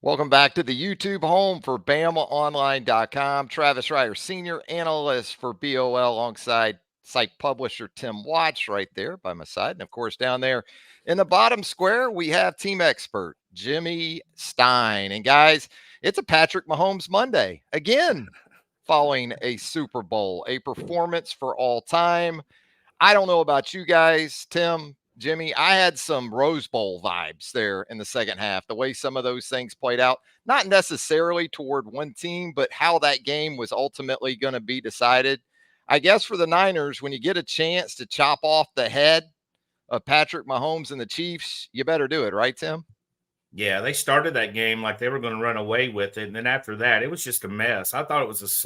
Welcome back to the YouTube home for BamaOnLine.com. Travis Reier, senior analyst for BOL, alongside site publisher Tim Watts right there by my side. And of course, down there in the bottom square, we have team expert Jimmy Stein. And guys, it's a Patrick Mahomes Monday again, following a Super Bowl, a performance for all time. I don't know about you guys, Tim, Jimmy. I had some Rose Bowl vibes there in the second half, the way some of those things played out, not necessarily toward one team, but how that game was ultimately going to be decided. I guess for the Niners, when you get a chance to chop off the head of Patrick Mahomes and the Chiefs, you better do it, right, Tim? Yeah, they started that game like they were going to run away with it, and then after that, it was just a mess. I thought it was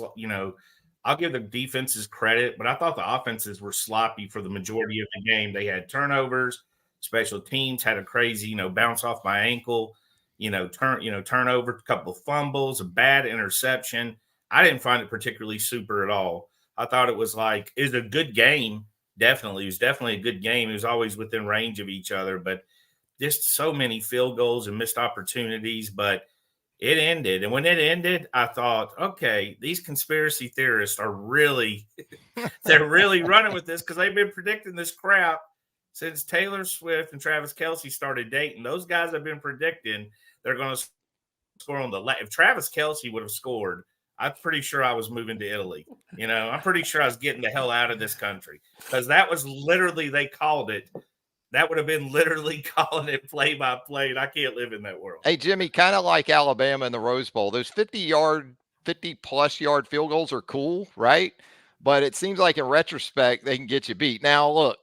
I'll give the defenses credit, but I thought the offenses were sloppy for the majority of the game. They had turnovers, special teams had a crazy, bounce off my ankle, turnover, a couple of fumbles, a bad interception. I didn't find it particularly super at all. I thought it was a good game. Definitely, it was definitely a good game. It was always within range of each other, but just so many field goals and missed opportunities, but it ended. And when it ended, I thought, okay, these conspiracy theorists are really, they're really running with this because they've been predicting this crap since Taylor Swift and Travis Kelce started dating. Those guys have been predicting they're going to score on the left. If Travis Kelce would have scored, I'm pretty sure I was moving to Italy. I'm pretty sure I was getting the hell out of this country because that was literally, they called it. That would have been literally calling it play by play, and I can't live in that world. Hey, Jimmy, kind of like Alabama in the Rose Bowl, those 50+ yard field goals are cool, right? But it seems like in retrospect, they can get you beat. Now, look,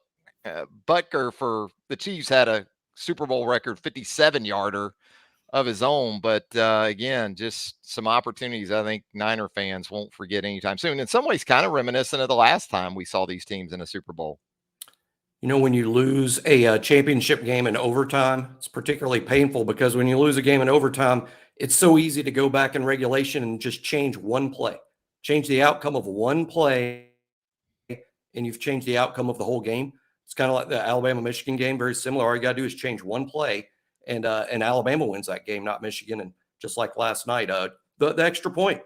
Butker for the Chiefs had a Super Bowl record 57-yarder of his own. But again, just some opportunities I think Niner fans won't forget anytime soon. In some ways, kind of reminiscent of the last time we saw these teams in a Super Bowl. When you lose a championship game in overtime, it's particularly painful because when you lose a game in overtime, it's so easy to go back in regulation and just change one play, change the outcome of one play, and you've changed the outcome of the whole game. It's kind of like the Alabama-Michigan game, very similar. All you got to do is change one play, and Alabama wins that game, not Michigan. And just like last night, the extra point,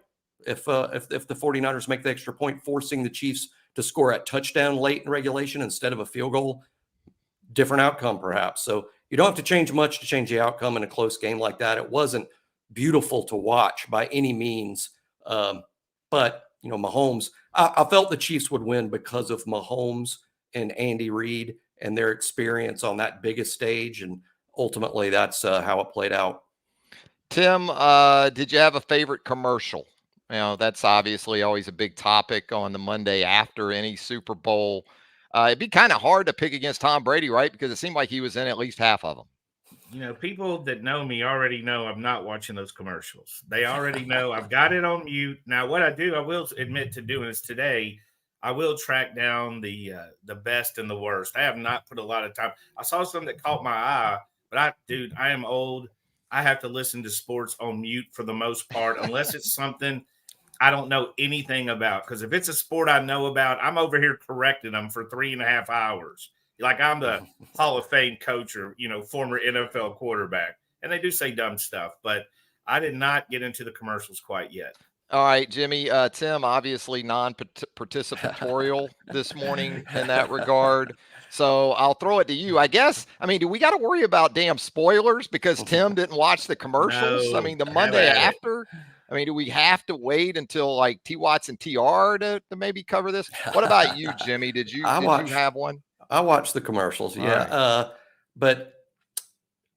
if the 49ers make the extra point, forcing the Chiefs to score a touchdown late in regulation instead of a field goal, different outcome perhaps. So you don't have to change much to change the outcome in a close game like that. It wasn't beautiful to watch by any means. But Mahomes, I felt the Chiefs would win because of Mahomes and Andy Reid and their experience on that biggest stage. And ultimately that's how it played out. Tim, did you have a favorite commercial? That's obviously always a big topic on the Monday after any Super Bowl. It'd be kind of hard to pick against Tom Brady, right? Because it seemed like he was in at least half of them. People that know me already know I'm not watching those commercials. They already know I've got it on mute. Now, what I do, I will admit to doing is today, I will track down the best and the worst. I have not put a lot of time. I saw something that caught my eye, but I am old. I have to listen to sports on mute for the most part, unless it's something I don't know anything about. Because if it's a sport I know about, I'm over here correcting them for 3.5 hours. Like I'm the Hall of Fame coach or, former NFL quarterback. And they do say dumb stuff, but I did not get into the commercials quite yet. All right, Jimmy. Tim, obviously non-participatorial this morning in that regard. So I'll throw it to you. I guess, do we got to worry about damn spoilers because Tim didn't watch the commercials? No, The Monday after? Do we have to wait until like T. Watts and TR to maybe cover this? What about you, Jimmy? Did you have one? I watched the commercials, yeah. Right. But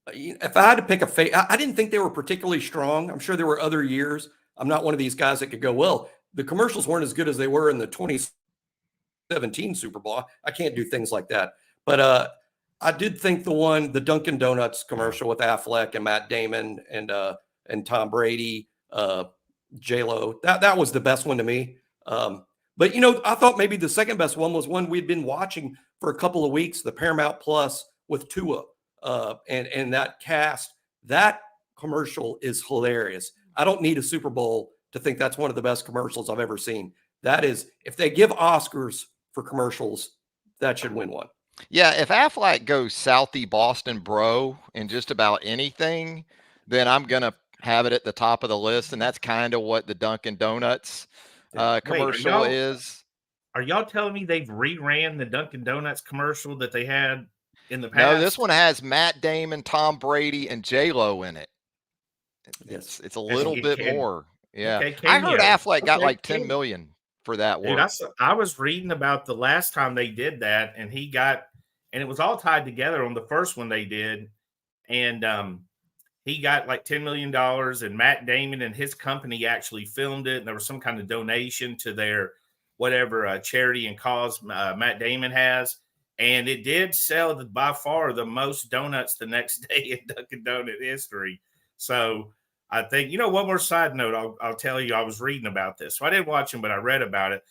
if I had to pick I didn't think they were particularly strong. I'm sure there were other years. I'm not one of these guys that could go, well, the commercials weren't as good as they were in the 2017 Super Bowl. I can't do things like that. But I did think the Dunkin' Donuts commercial with Affleck and Matt Damon and Tom Brady, J-Lo, that was the best one to me. But, I thought maybe the second best one was one we'd been watching for a couple of weeks, the Paramount Plus with Tua and that cast. That commercial is hilarious. I don't need a Super Bowl to think that's one of the best commercials I've ever seen. That is, if they give Oscars for commercials, that should win one. Yeah, if Affleck goes Southie Boston bro in just about anything, then I'm going to have it at the top of the list, and that's kind of what the Dunkin' Donuts Wait, commercial is. are y'all telling me they've reran the Dunkin' Donuts commercial that they had in the No, this past? one has Matt Damon, Tom Brady, and J-Lo in it. Yes. It's a little bit more. Yeah. Okay, I heard cameo. Affleck got Okay, like 10 million for that dude, work. I was reading about the last time they did that, and it was all tied together on the first one they did, and he got like $10 million, and Matt Damon and his company actually filmed it, and there was some kind of donation to their whatever charity and cause Matt Damon has, and it did sell by far the most donuts the next day in Dunkin' Donut history. So I think, one more side note I'll tell you. I was reading about this. So I didn't watch them, but I read about it.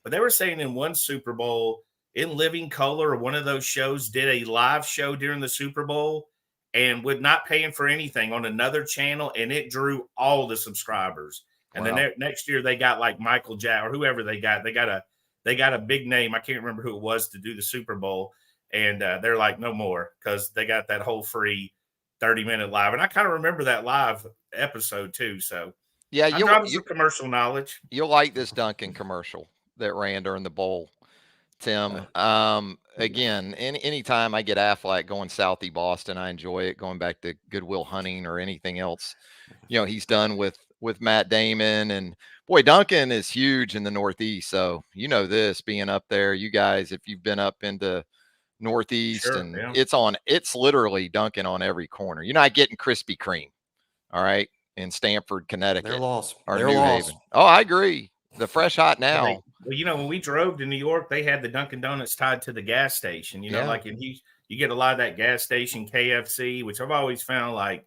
But they were saying in one Super Bowl, In Living Color, or one of those shows, did a live show during the Super Bowl and would not paying for anything on another channel, and it drew all the subscribers. And Wow. then next year they got like Michael Jackson or whoever they got. They got a big name. I can't remember who it was to do the Super Bowl, and they're like, no more, because they got that whole free 30-minute live. And I kind of remember that live episode too. So Yeah, I dropped some commercial knowledge. You'll like this Dunkin' commercial that ran during the bowl, Tim. Again, anytime I get Affleck going Southie Boston, I enjoy it. Going back to Goodwill Hunting or anything else, he's done with Matt Damon. And boy, Dunkin' is huge in the Northeast. So this being up there, you guys, if you've been up into Northeast, Sure, and yeah. it's literally Dunkin' on every corner. You're not getting Krispy Kreme, all right, in Stamford, Connecticut. They're lost. Or They're New lost. Haven. Oh, I agree. The fresh hot now. Well, when we drove to New York, they had the Dunkin' Donuts tied to the gas station. Like in Houston, you get a lot of that gas station KFC, which I've always found like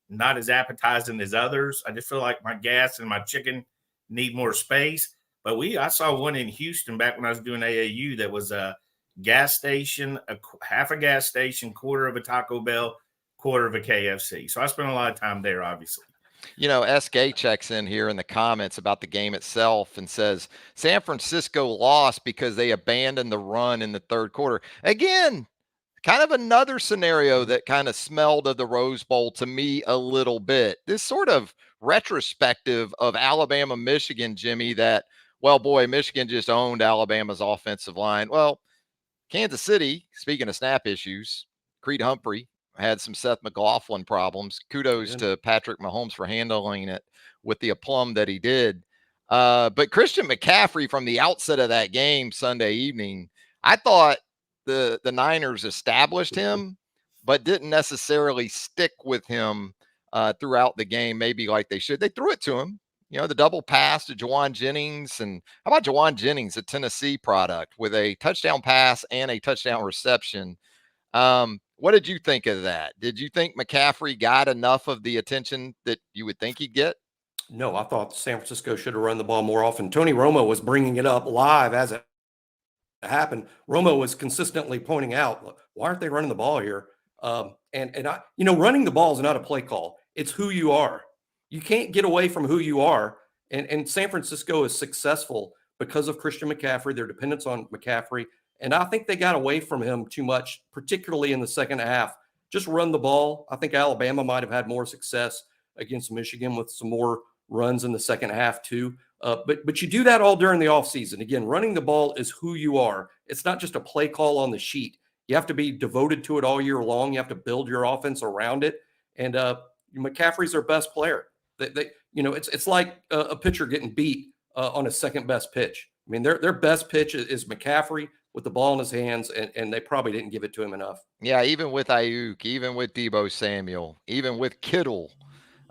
not as appetizing as others. I just feel like my gas and my chicken need more space. But I saw one in Houston back when I was doing AAU that was a gas station, half a gas station, quarter of a Taco Bell, quarter of a KFC. So I spent a lot of time there, obviously. SK checks in here in the comments about the game itself and says San Francisco lost because they abandoned the run in the third quarter. Again, kind of another scenario that kind of smelled of the Rose Bowl to me a little bit. This sort of retrospective of Alabama, Michigan, Jimmy, that, well, boy, Michigan just owned Alabama's offensive line. Well, Kansas City, speaking of snap issues, Creed Humphrey had some Seth McLaughlin problems. Kudos to Patrick Mahomes for handling it with the aplomb that he did. But Christian McCaffrey, from the outset of that game Sunday evening, I thought the Niners established him, but didn't necessarily stick with him throughout the game, maybe like they should. They threw it to him. The double pass to Jawan Jennings. And how about Jawan Jennings, a Tennessee product, with a touchdown pass and a touchdown reception? What did you think of that? Did you think McCaffrey got enough of the attention that you would think he'd get? No, I thought San Francisco should have run the ball more often. Tony Romo was bringing it up live as it happened. Romo was consistently pointing out, why aren't they running the ball here? And I, running the ball is not a play call. It's who you are. You can't get away from who you are. And San Francisco is successful because of Christian McCaffrey, their dependence on McCaffrey. And I think they got away from him too much, particularly in the second half. Just run the ball. I think Alabama might have had more success against Michigan with some more runs in the second half too. But you do that all during the offseason. Again, running the ball is who you are. It's not just a play call on the sheet. You have to be devoted to it all year long. You have to build your offense around it. And McCaffrey's their best player. It's like a pitcher getting beat on his second best pitch. I mean, their best pitch is McCaffrey with the ball in his hands, and they probably didn't give it to him enough. Yeah, even with Ayuk, even with Deebo Samuel, even with Kittle,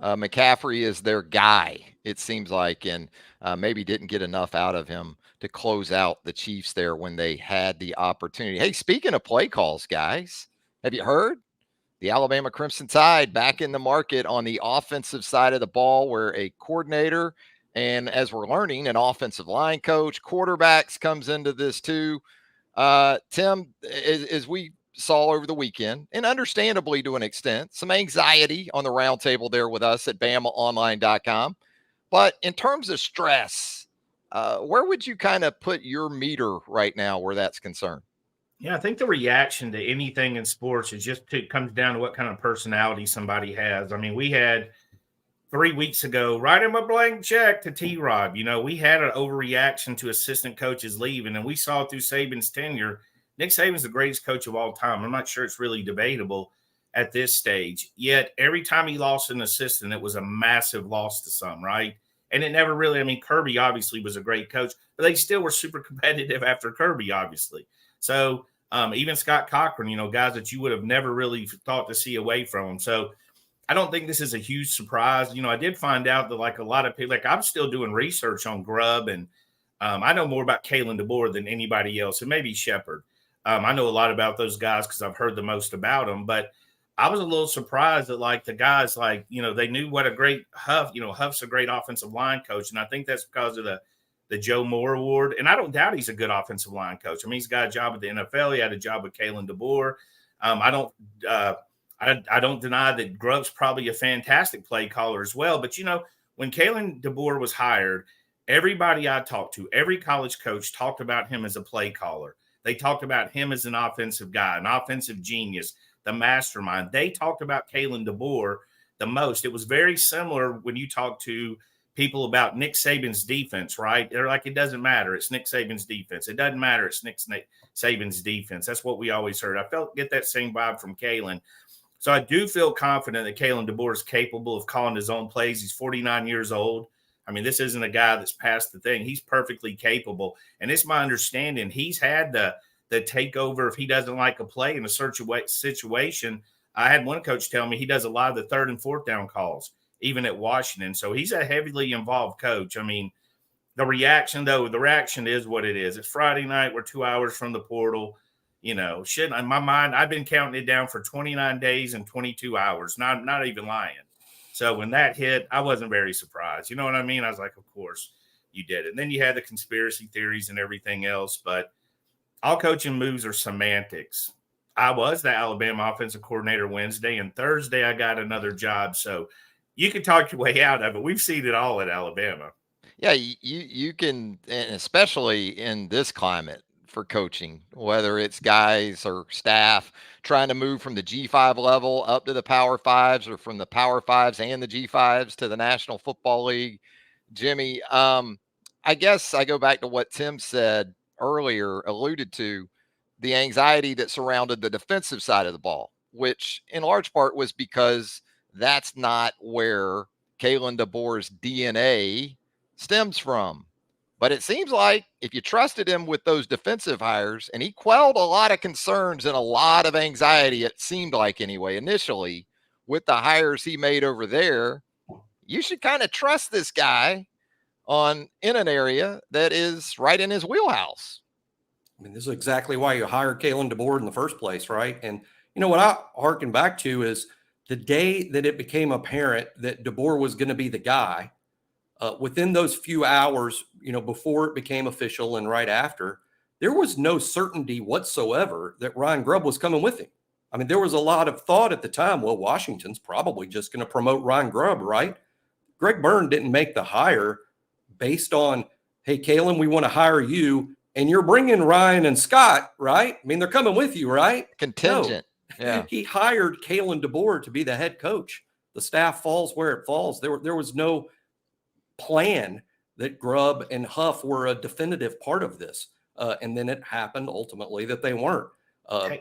McCaffrey is their guy, it seems like, and maybe didn't get enough out of him to close out the Chiefs there when they had the opportunity. Hey, speaking of play calls, guys, have you heard? The Alabama Crimson Tide back in the market on the offensive side of the ball, where a coordinator and, as we're learning, an offensive line coach, quarterbacks comes into this too. Tim, as we saw over the weekend, and understandably to an extent, some anxiety on the roundtable there with us at BamaOnLine.com. But in terms of stress, where would you kind of put your meter right now where that's concerned? Yeah, I think the reaction to anything in sports is it comes down to what kind of personality somebody has. I mean, we had 3 weeks ago, write him a blank check to T-Rob. We had an overreaction to assistant coaches leaving, and we saw through Saban's tenure, Nick Saban's the greatest coach of all time. I'm not sure it's really debatable at this stage. Yet every time he lost an assistant, it was a massive loss to some, right? And it never really, Kirby obviously was a great coach, but they still were super competitive after Kirby, obviously. So even Scott Cochran, guys that you would have never really thought to see away from him. So I don't think this is a huge surprise. I did find out that like a lot of people, like I'm still doing research on Grubb, and I know more about Kalen DeBoer than anybody else, and maybe Shepard. I know a lot about those guys because I've heard the most about them, but I was a little surprised that like the guys, like, they knew what a great Huff, Huff's a great offensive line coach. And I think that's because of the Joe Moore Award. And I don't doubt he's a good offensive line coach. He's got a job at the NFL. He had a job with Kalen DeBoer. I don't deny that Grubb's probably a fantastic play caller as well. But, when Kalen DeBoer was hired, everybody I talked to, every college coach talked about him as a play caller. They talked about him as an offensive guy, an offensive genius, the mastermind. They talked about Kalen DeBoer the most. It was very similar when you talk to people about Nick Saban's defense, right? They're like, it doesn't matter. It's Nick Saban's defense. It doesn't matter. It's Nick Saban's defense. That's what we always heard. I get that same vibe from Kalen. So I do feel confident that Kalen DeBoer is capable of calling his own plays. He's 49 years old. This isn't a guy that's past the thing. He's perfectly capable. And it's my understanding he's had the takeover if he doesn't like a play in a situation. I had one coach tell me he does a lot of the 3rd and 4th down calls, even at Washington. So he's a heavily involved coach. The reaction is what it is. It's Friday night. We're 2 hours from the portal. Shit, in my mind, I've been counting it down for 29 days and 22 hours. Not even lying. So when that hit, I wasn't very surprised. You know what I mean? I was like, of course you did it. And then you had the conspiracy theories and everything else. But all coaching moves are semantics. I was the Alabama offensive coordinator Wednesday, and Thursday I got another job. So you can talk your way out of it. We've seen it all at Alabama. Yeah, you can, and especially in this climate for coaching, whether it's guys or staff trying to move from the G5 level up to the Power Fives, or from the Power Fives and the G5s to the National Football League. Jimmy, I guess I go back to what Tim said earlier, alluded to the anxiety that surrounded the defensive side of the ball, which in large part was because that's not where Kalen DeBoer's DNA stems from. But it seems like if you trusted him with those defensive hires, and he quelled a lot of concerns and a lot of anxiety, it seemed like anyway, initially, with the hires he made over there, you should kind of trust this guy in an area that is right in his wheelhouse. This is exactly why you hired Kalen DeBoer in the first place, right? And what I harken back to is the day that it became apparent that DeBoer was going to be the guy. Within those few hours, before it became official and right after, there was no certainty whatsoever that Ryan Grubb was coming with him. There was a lot of thought at the time, well, Washington's probably just going to promote Ryan Grubb, right? Greg Byrne didn't make the hire based on, hey, Kalen, we want to hire you, and you're bringing Ryan and Scott, right? They're coming with you, right? Contingent. No. Yeah. He hired Kalen DeBoer to be the head coach. The staff falls where it falls. There was no plan that Grubb and Huff were a definitive part of this. And then it happened ultimately that they weren't.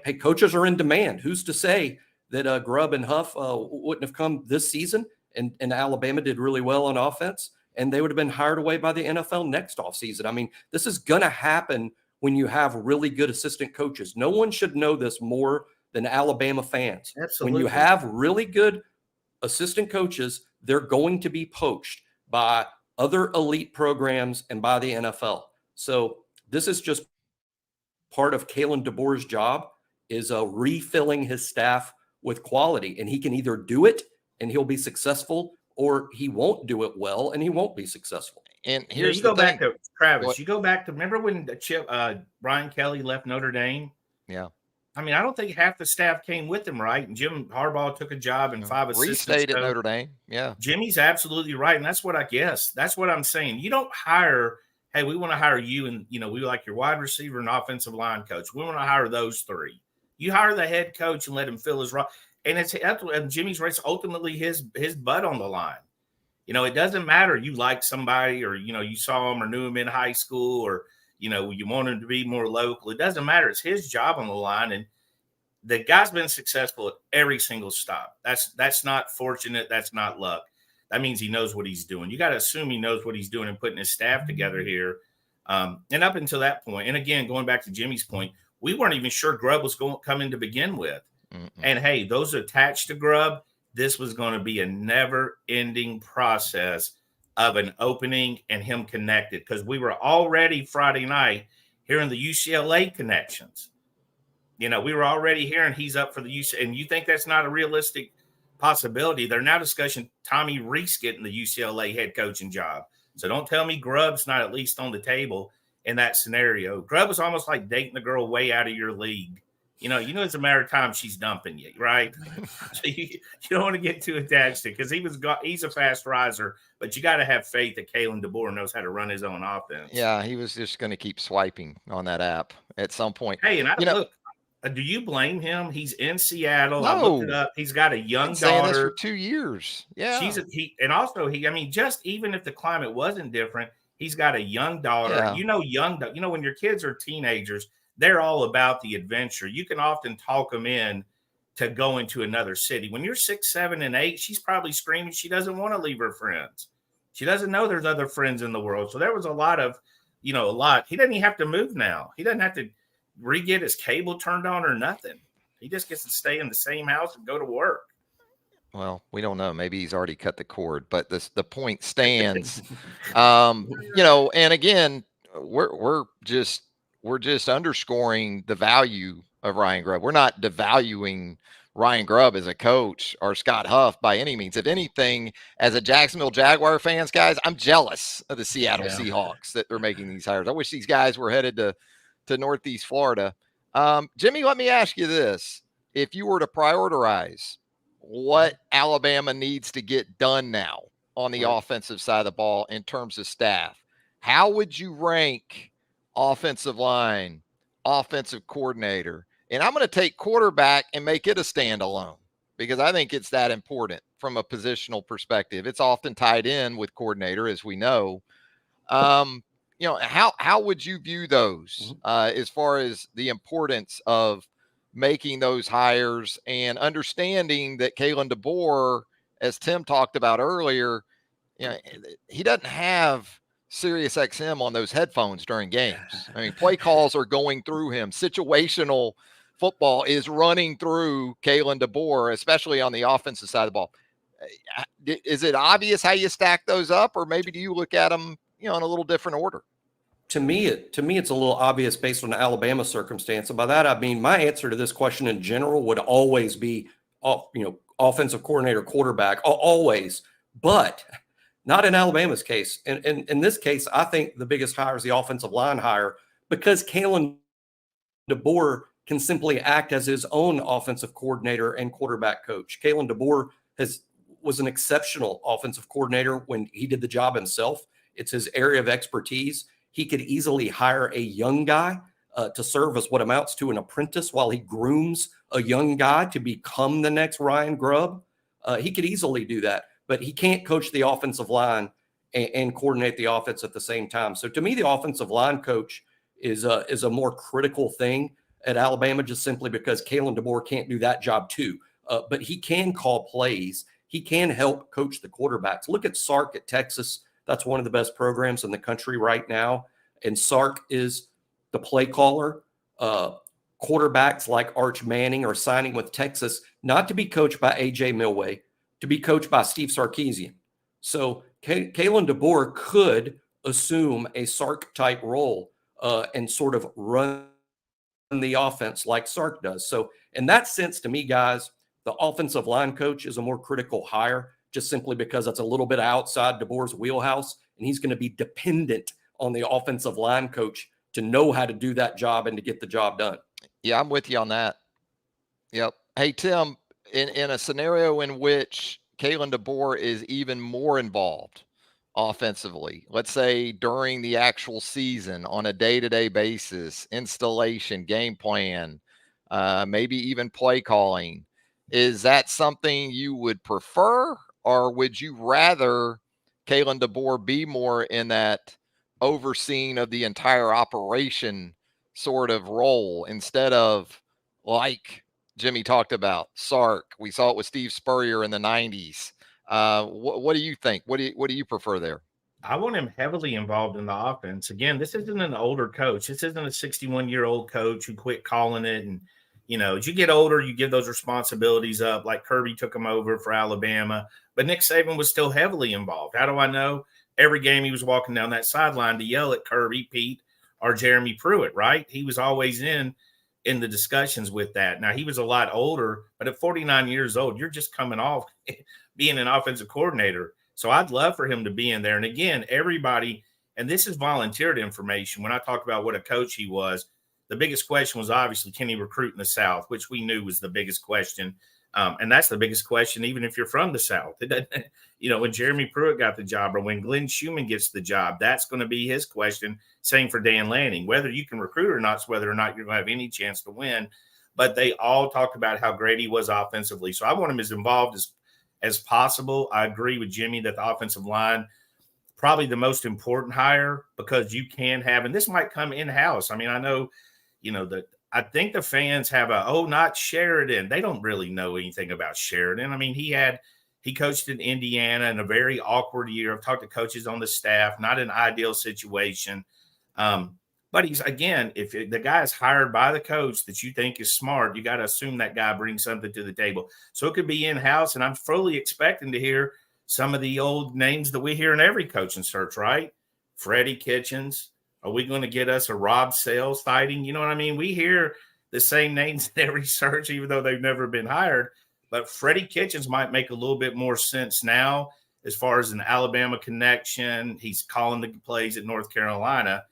Hey, coaches are in demand. Who's to say that Grubb and Huff wouldn't have come this season and Alabama did really well on offense, and they would have been hired away by the NFL next offseason? This is going to happen when you have really good assistant coaches. No one should know this more than Alabama fans. Absolutely. When you have really good assistant coaches, they're going to be poached by other elite programs and by the NFL. So this is just part of Kalen DeBoer's job, is refilling his staff with quality. And he can either do it and he'll be successful, or he won't do it well and he won't be successful. And here's you go the thing. back to Travis. You go back to, remember when Brian Kelly left Notre Dame? Yeah. I don't think half the staff came with him, right? And Jim Harbaugh took a job and 5 assistants. Restayed at Notre Dame. Yeah. Jimmy's absolutely right. And that's what I guess. That's what I'm saying. You don't hire, hey, we want to hire you, and we like your wide receiver and offensive line coach. We want to hire those 3. You hire the head coach and let him fill his role. And it's Jimmy's race, ultimately his butt on the line. It doesn't matter. You like somebody, or, you saw him or knew him in high school, or, you want him to be more local. It doesn't matter. It's his job on the line. And the guy's been successful at every single stop. That's not fortunate. That's not luck. That means he knows what he's doing. You got to assume he knows what he's doing and putting his staff together here. And up until that point, and again, going back to Jimmy's point, we weren't even sure Grubb was going to come in to begin with. And hey, those attached to Grubb, this was going to be a never-ending process of an opening and him connected, because we were already Friday night hearing the UCLA connections. We were already hearing he's up for the UCLA, and you think that's not a realistic possibility. They're now discussing Tommy Rees getting the UCLA head coaching job. So don't tell me Grubb's not at least on the table in that scenario. Grubb was almost like dating the girl way out of your league. It's a matter of time she's dumping you, right? So you don't want to get too attached to it, because he's a fast riser, but you got to have faith that Kalen DeBoer knows how to run his own offense. Yeah, he was just going to keep swiping on that app at some point. Hey, and look, do you blame him? He's in Seattle. No. I looked it up. He's got a young daughter. Saying this for 2 years. Yeah. Just even if the climate wasn't different, he's got a young daughter. Yeah. When your kids are teenagers, they're all about the adventure. You can often talk them in to go into another city. When you're 6, 7, and 8, she's probably screaming she doesn't want to leave her friends. She doesn't know there's other friends in the world. So there was a lot. He doesn't even have to move now. He doesn't have to re-get his cable turned on or nothing. He just gets to stay in the same house and go to work. Well, we don't know. Maybe he's already cut the cord, but the point stands. And again, we're just underscoring the value of Ryan Grubb. We're not devaluing Ryan Grubb as a coach or Scott Huff by any means. If anything, as a Jacksonville Jaguar fans, guys, I'm jealous of the Seattle Seahawks that they're making these hires. I wish these guys were headed to Northeast Florida. Jimmy, let me ask you this. If you were to prioritize what Alabama needs to get done now on the offensive side of the ball in terms of staff, how would you rank offensive line, offensive coordinator? And I'm going to take quarterback and make it a standalone, because I think it's that important from a positional perspective. It's often tied in with coordinator, as we know. How would you view those as far as the importance of making those hires and understanding that Kalen DeBoer, as Tim talked about earlier, he doesn't have Sirius XM on those headphones during games. I mean, play calls are going through him. Situational football is running through Kalen DeBoer, especially on the offensive side of the ball. Is it obvious how you stack those up, or maybe do you look at them, in a little different order? To me, it's a little obvious based on the Alabama circumstance. And by that, I mean, my answer to this question in general would always be, offensive coordinator, quarterback, always, but not in Alabama's case. And in this case, I think the biggest hire is the offensive line hire, because Kalen DeBoer can simply act as his own offensive coordinator and quarterback coach. Kalen DeBoer was an exceptional offensive coordinator when he did the job himself. It's his area of expertise. He could easily hire a young guy to serve as what amounts to an apprentice while he grooms a young guy to become the next Ryan Grubb. He could easily do that, but he can't coach the offensive line and coordinate the offense at the same time. So to me, the offensive line coach is a more critical thing at Alabama, just simply because Kalen DeBoer can't do that job too. But he can call plays. He can help coach the quarterbacks. Look at Sark at Texas. That's one of the best programs in the country right now. And Sark is the play caller. Quarterbacks like Arch Manning are signing with Texas, not to be coached by A.J. Milway, to be coached by Steve Sarkisian. So Kalen DeBoer could assume a Sark-type role and sort of run the offense like Sark does. So in that sense, to me, guys, the offensive line coach is a more critical hire, just simply because that's a little bit outside DeBoer's wheelhouse, and he's going to be dependent on the offensive line coach to know how to do that job and to get the job done. Yeah, I'm with you on that. Yep. Hey, Tim, in a scenario in which Kalen DeBoer is even more involved offensively, let's say during the actual season on a day-to-day basis, installation, game plan, maybe even play calling, is that something you would prefer, or would you rather Kalen DeBoer be more in that overseeing of the entire operation sort of role instead of, like Jimmy talked about, Sark? We saw it with Steve Spurrier in the 90s. What do you think? What do you prefer there? I want him heavily involved in the offense. Again, this isn't an older coach. This isn't a 61-year-old coach who quit calling it. And, as you get older, you give those responsibilities up, like Kirby took them over for Alabama. But Nick Saban was still heavily involved. How do I know? Every game he was walking down that sideline to yell at Kirby, Pete, or Jeremy Pruitt, right? He was always in the discussions with that. Now, he was a lot older, but at 49 years old, you're just coming off being an offensive coordinator. So I'd love for him to be in there. And again, everybody, and this is volunteered information. When I talk about what a coach he was, the biggest question was obviously, can he recruit in the South, which we knew was the biggest question. And that's the biggest question, even if you're from the South. It doesn't, when Jeremy Pruitt got the job or when Glenn Schumann gets the job, that's going to be his question. Same for Dan Lanning. Whether you can recruit or not is whether or not you're going to have any chance to win. But they all talked about how great he was offensively. So I want him as involved as possible. I agree with Jimmy that the offensive line, probably the most important hire, because you can have, and this might come in-house. I mean, I know, I think the fans have not Sheridan. They don't really know anything about Sheridan. I mean, he coached in Indiana in a very awkward year. I've talked to coaches on the staff, not an ideal situation. But he's, again, if the guy is hired by the coach that you think is smart, you got to assume that guy brings something to the table. So it could be in-house, and I'm fully expecting to hear some of the old names that we hear in every coaching search, right? Freddie Kitchens. Are we going to get us a Rob Sales fighting? You know what I mean? We hear the same names in every search, even though they've never been hired. But Freddie Kitchens might make a little bit more sense now as far as an Alabama connection. He's calling the plays at North Carolina.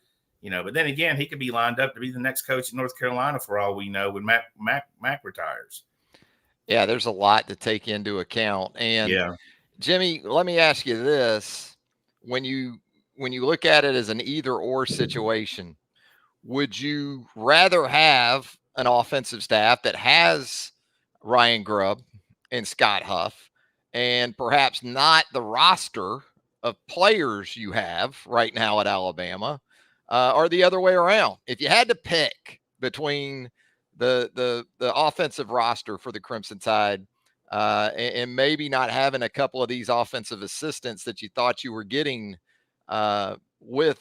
But then again, he could be lined up to be the next coach in North Carolina for all we know when Mac retires. Yeah, there's a lot to take into account. And yeah. Jimmy, let me ask you this. When you look at it as an either-or situation, would you rather have an offensive staff that has Ryan Grubb and Scott Huff and perhaps not the roster of players you have right now at Alabama, or the other way around? If you had to pick between the offensive roster for the Crimson Tide and maybe not having a couple of these offensive assistants that you thought you were getting with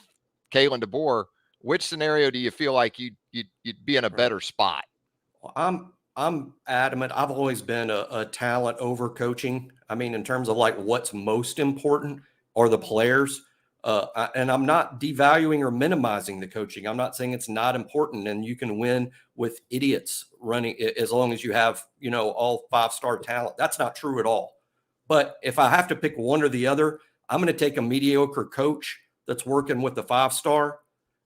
Kalen DeBoer, which scenario do you feel like you'd be in a better spot? Well, I'm adamant. I've always been a talent over coaching. I mean, in terms of like what's most important are the players. And I'm not devaluing or minimizing the coaching. I'm not saying it's not important, and you can win with idiots running as long as you have, all 5-star talent. That's not true at all. But if I have to pick one or the other, I'm going to take a mediocre coach that's working with the 5-star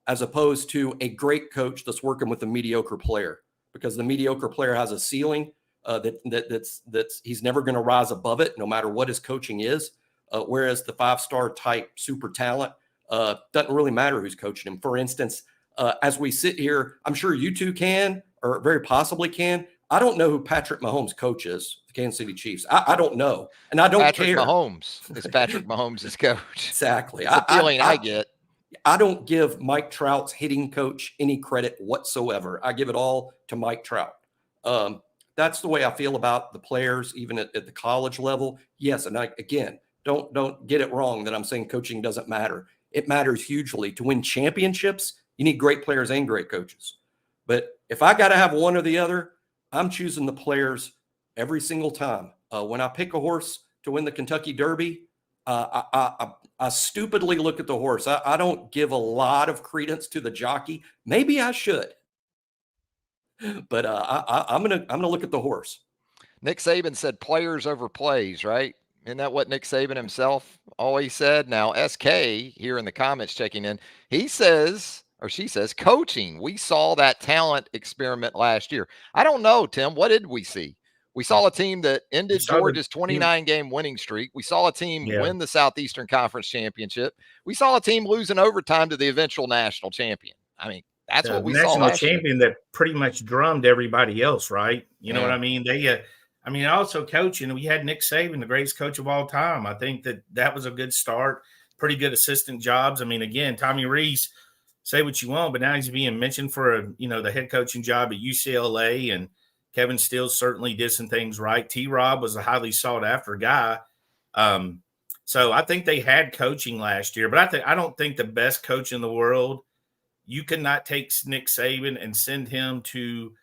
as opposed to a great coach that's working with a mediocre player, because the mediocre player has a ceiling that's he's never going to rise above it no matter what his coaching is. Whereas the 5-star type super talent doesn't really matter who's coaching him. For instance, as we sit here, I'm sure you two can, or very possibly can. I don't know who Patrick Mahomes' coach is, the Kansas City Chiefs. I don't know, and I don't care. Patrick Mahomes is Patrick Mahomes' coach. Exactly. It's the feeling I get. I don't give Mike Trout's hitting coach any credit whatsoever. I give it all to Mike Trout. That's the way I feel about the players, even at the college level. Yes, and again, don't get it wrong that I'm saying coaching doesn't matter. It matters hugely. To win championships, you need great players and great coaches. But if I got to have one or the other, I'm choosing the players every single time. When I pick a horse to win the Kentucky Derby, I stupidly look at the horse. I don't give a lot of credence to the jockey. Maybe I should, but I'm gonna look at the horse. Nick Saban said players over plays, right? Isn't that what Nick Saban himself always said? Now, SK here in the comments checking in, he says, or she says, coaching. We saw that talent experiment last year. I don't know, Tim. What did we see? We saw a team that ended Georgia's 29-game winning streak. We saw a team win the Southeastern Conference Championship. We saw a team lose in overtime to the eventual national champion. I mean, that's what we saw last national champion year. That pretty much drummed everybody else, right? You know what I mean? I mean, also coaching, we had Nick Saban, the greatest coach of all time. I think that was a good start. Pretty good assistant jobs. I mean, again, Tommy Rees, say what you want, but now he's being mentioned for the head coaching job at UCLA, and Kevin Steele certainly did some things right. T-Rob was a highly sought after guy. So I think they had coaching last year, but I don't think the best coach in the world, you cannot take Nick Saban and send him to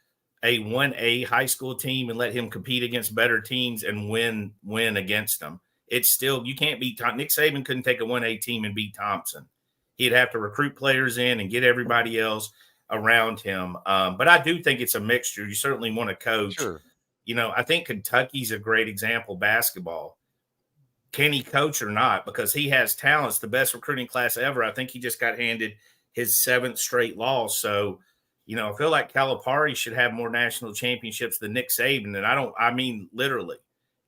a 1A high school team and let him compete against better teams and win against them. It's still, you can't beat Nick Saban couldn't take a 1A team and beat Thompson. He'd have to recruit players in and get everybody else around him. But I do think it's a mixture. You certainly want to coach. Sure. I think Kentucky's a great example, basketball. Can he coach or not? Because he has talents, the best recruiting class ever. I think he just got handed his 7th straight loss. So, I feel like Calipari should have more national championships than Nick Saban. And I mean, literally,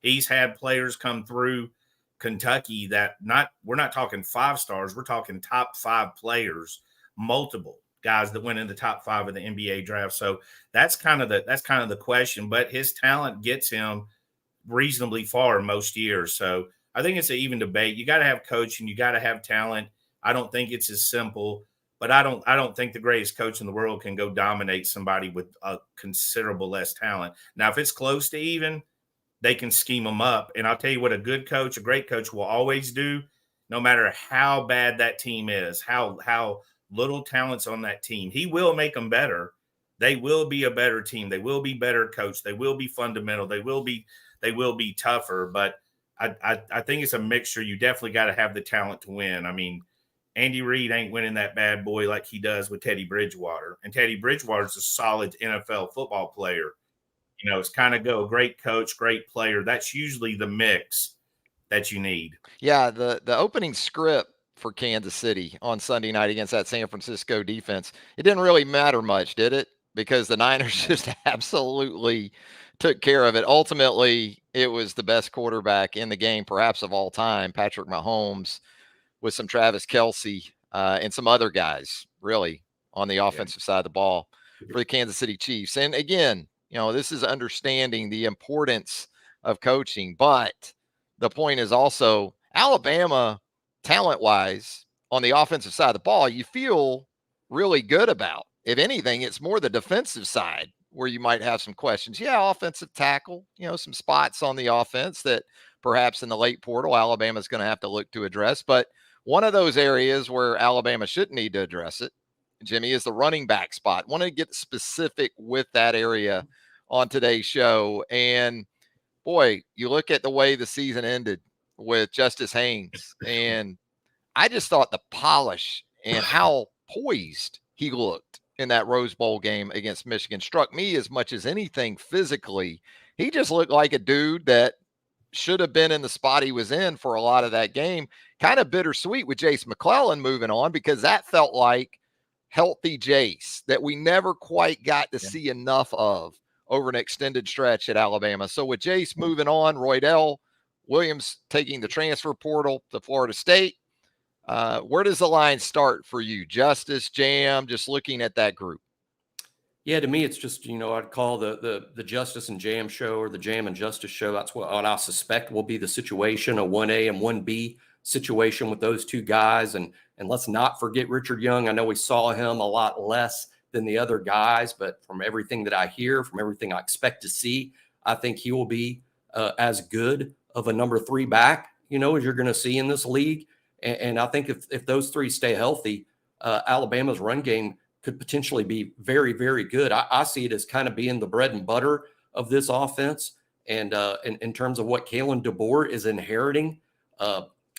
he's had players come through Kentucky that we're not talking 5 stars. We're talking top 5 players, multiple guys that went in the top 5 of the NBA draft. So that's kind of the question, but his talent gets him reasonably far most years. So I think it's an even debate. You got to have coaching. You got to have talent. I don't think it's as simple. But I don't think the greatest coach in the world can go dominate somebody with a considerable less talent. Now, if it's close to even, they can scheme them up. And I'll tell you what a good coach, a great coach will always do, no matter how bad that team is, how little talent's on that team. He will make them better. They will be a better team. They will be better coached. They will be fundamental. They will be tougher. But I think it's a mixture. You definitely got to have the talent to win. I mean, Andy Reid ain't winning that bad boy like he does with Teddy Bridgewater. And Teddy Bridgewater's a solid NFL football player. It's kind of great coach, great player. That's usually the mix that you need. Yeah, the opening script for Kansas City on Sunday night against that San Francisco defense, it didn't really matter much, did it? Because the Niners just absolutely took care of it. Ultimately, it was the best quarterback in the game, perhaps of all time, Patrick Mahomes, with some Travis Kelce and some other guys, really, on the offensive side of the ball for the Kansas City Chiefs. And again, this is understanding the importance of coaching. But the point is also Alabama, talent-wise, on the offensive side of the ball, you feel really good about. If anything, it's more the defensive side where you might have some questions. Yeah, offensive tackle, some spots on the offense that perhaps in the late portal, Alabama's going to have to look to address. But one of those areas where Alabama shouldn't need to address it, Jimmy, is the running back spot. Want to get specific with that area on today's show. And boy, you look at the way the season ended with Justice Haynes, and I just thought the polish and how poised he looked in that Rose Bowl game against Michigan struck me as much as anything physically. He just looked like a dude that should have been in the spot he was in for a lot of that game. Kind of bittersweet with Jace McClellan moving on, because that felt like healthy Jace that we never quite got to see enough of over an extended stretch at Alabama. So with Jace moving on, Roydell Williams taking the transfer portal to Florida State, where does the line start for you? Justice, Jam, just looking at that group. Yeah, to me, it's just, I'd call the Justice and Jam show, or the Jam and Justice show. That's what I suspect will be the situation, a 1A and 1B situation with those two guys. And let's not forget Richard Young. I know we saw him a lot less than the other guys, but from everything that I hear, from everything I expect to see, I think he will be as good of a number 3 back, as you're going to see in this league. And I think if those 3 stay healthy, Alabama's run game could potentially be very, very good. I see it as kind of being the bread and butter of this offense. And in terms of what Kalen DeBoer is inheriting,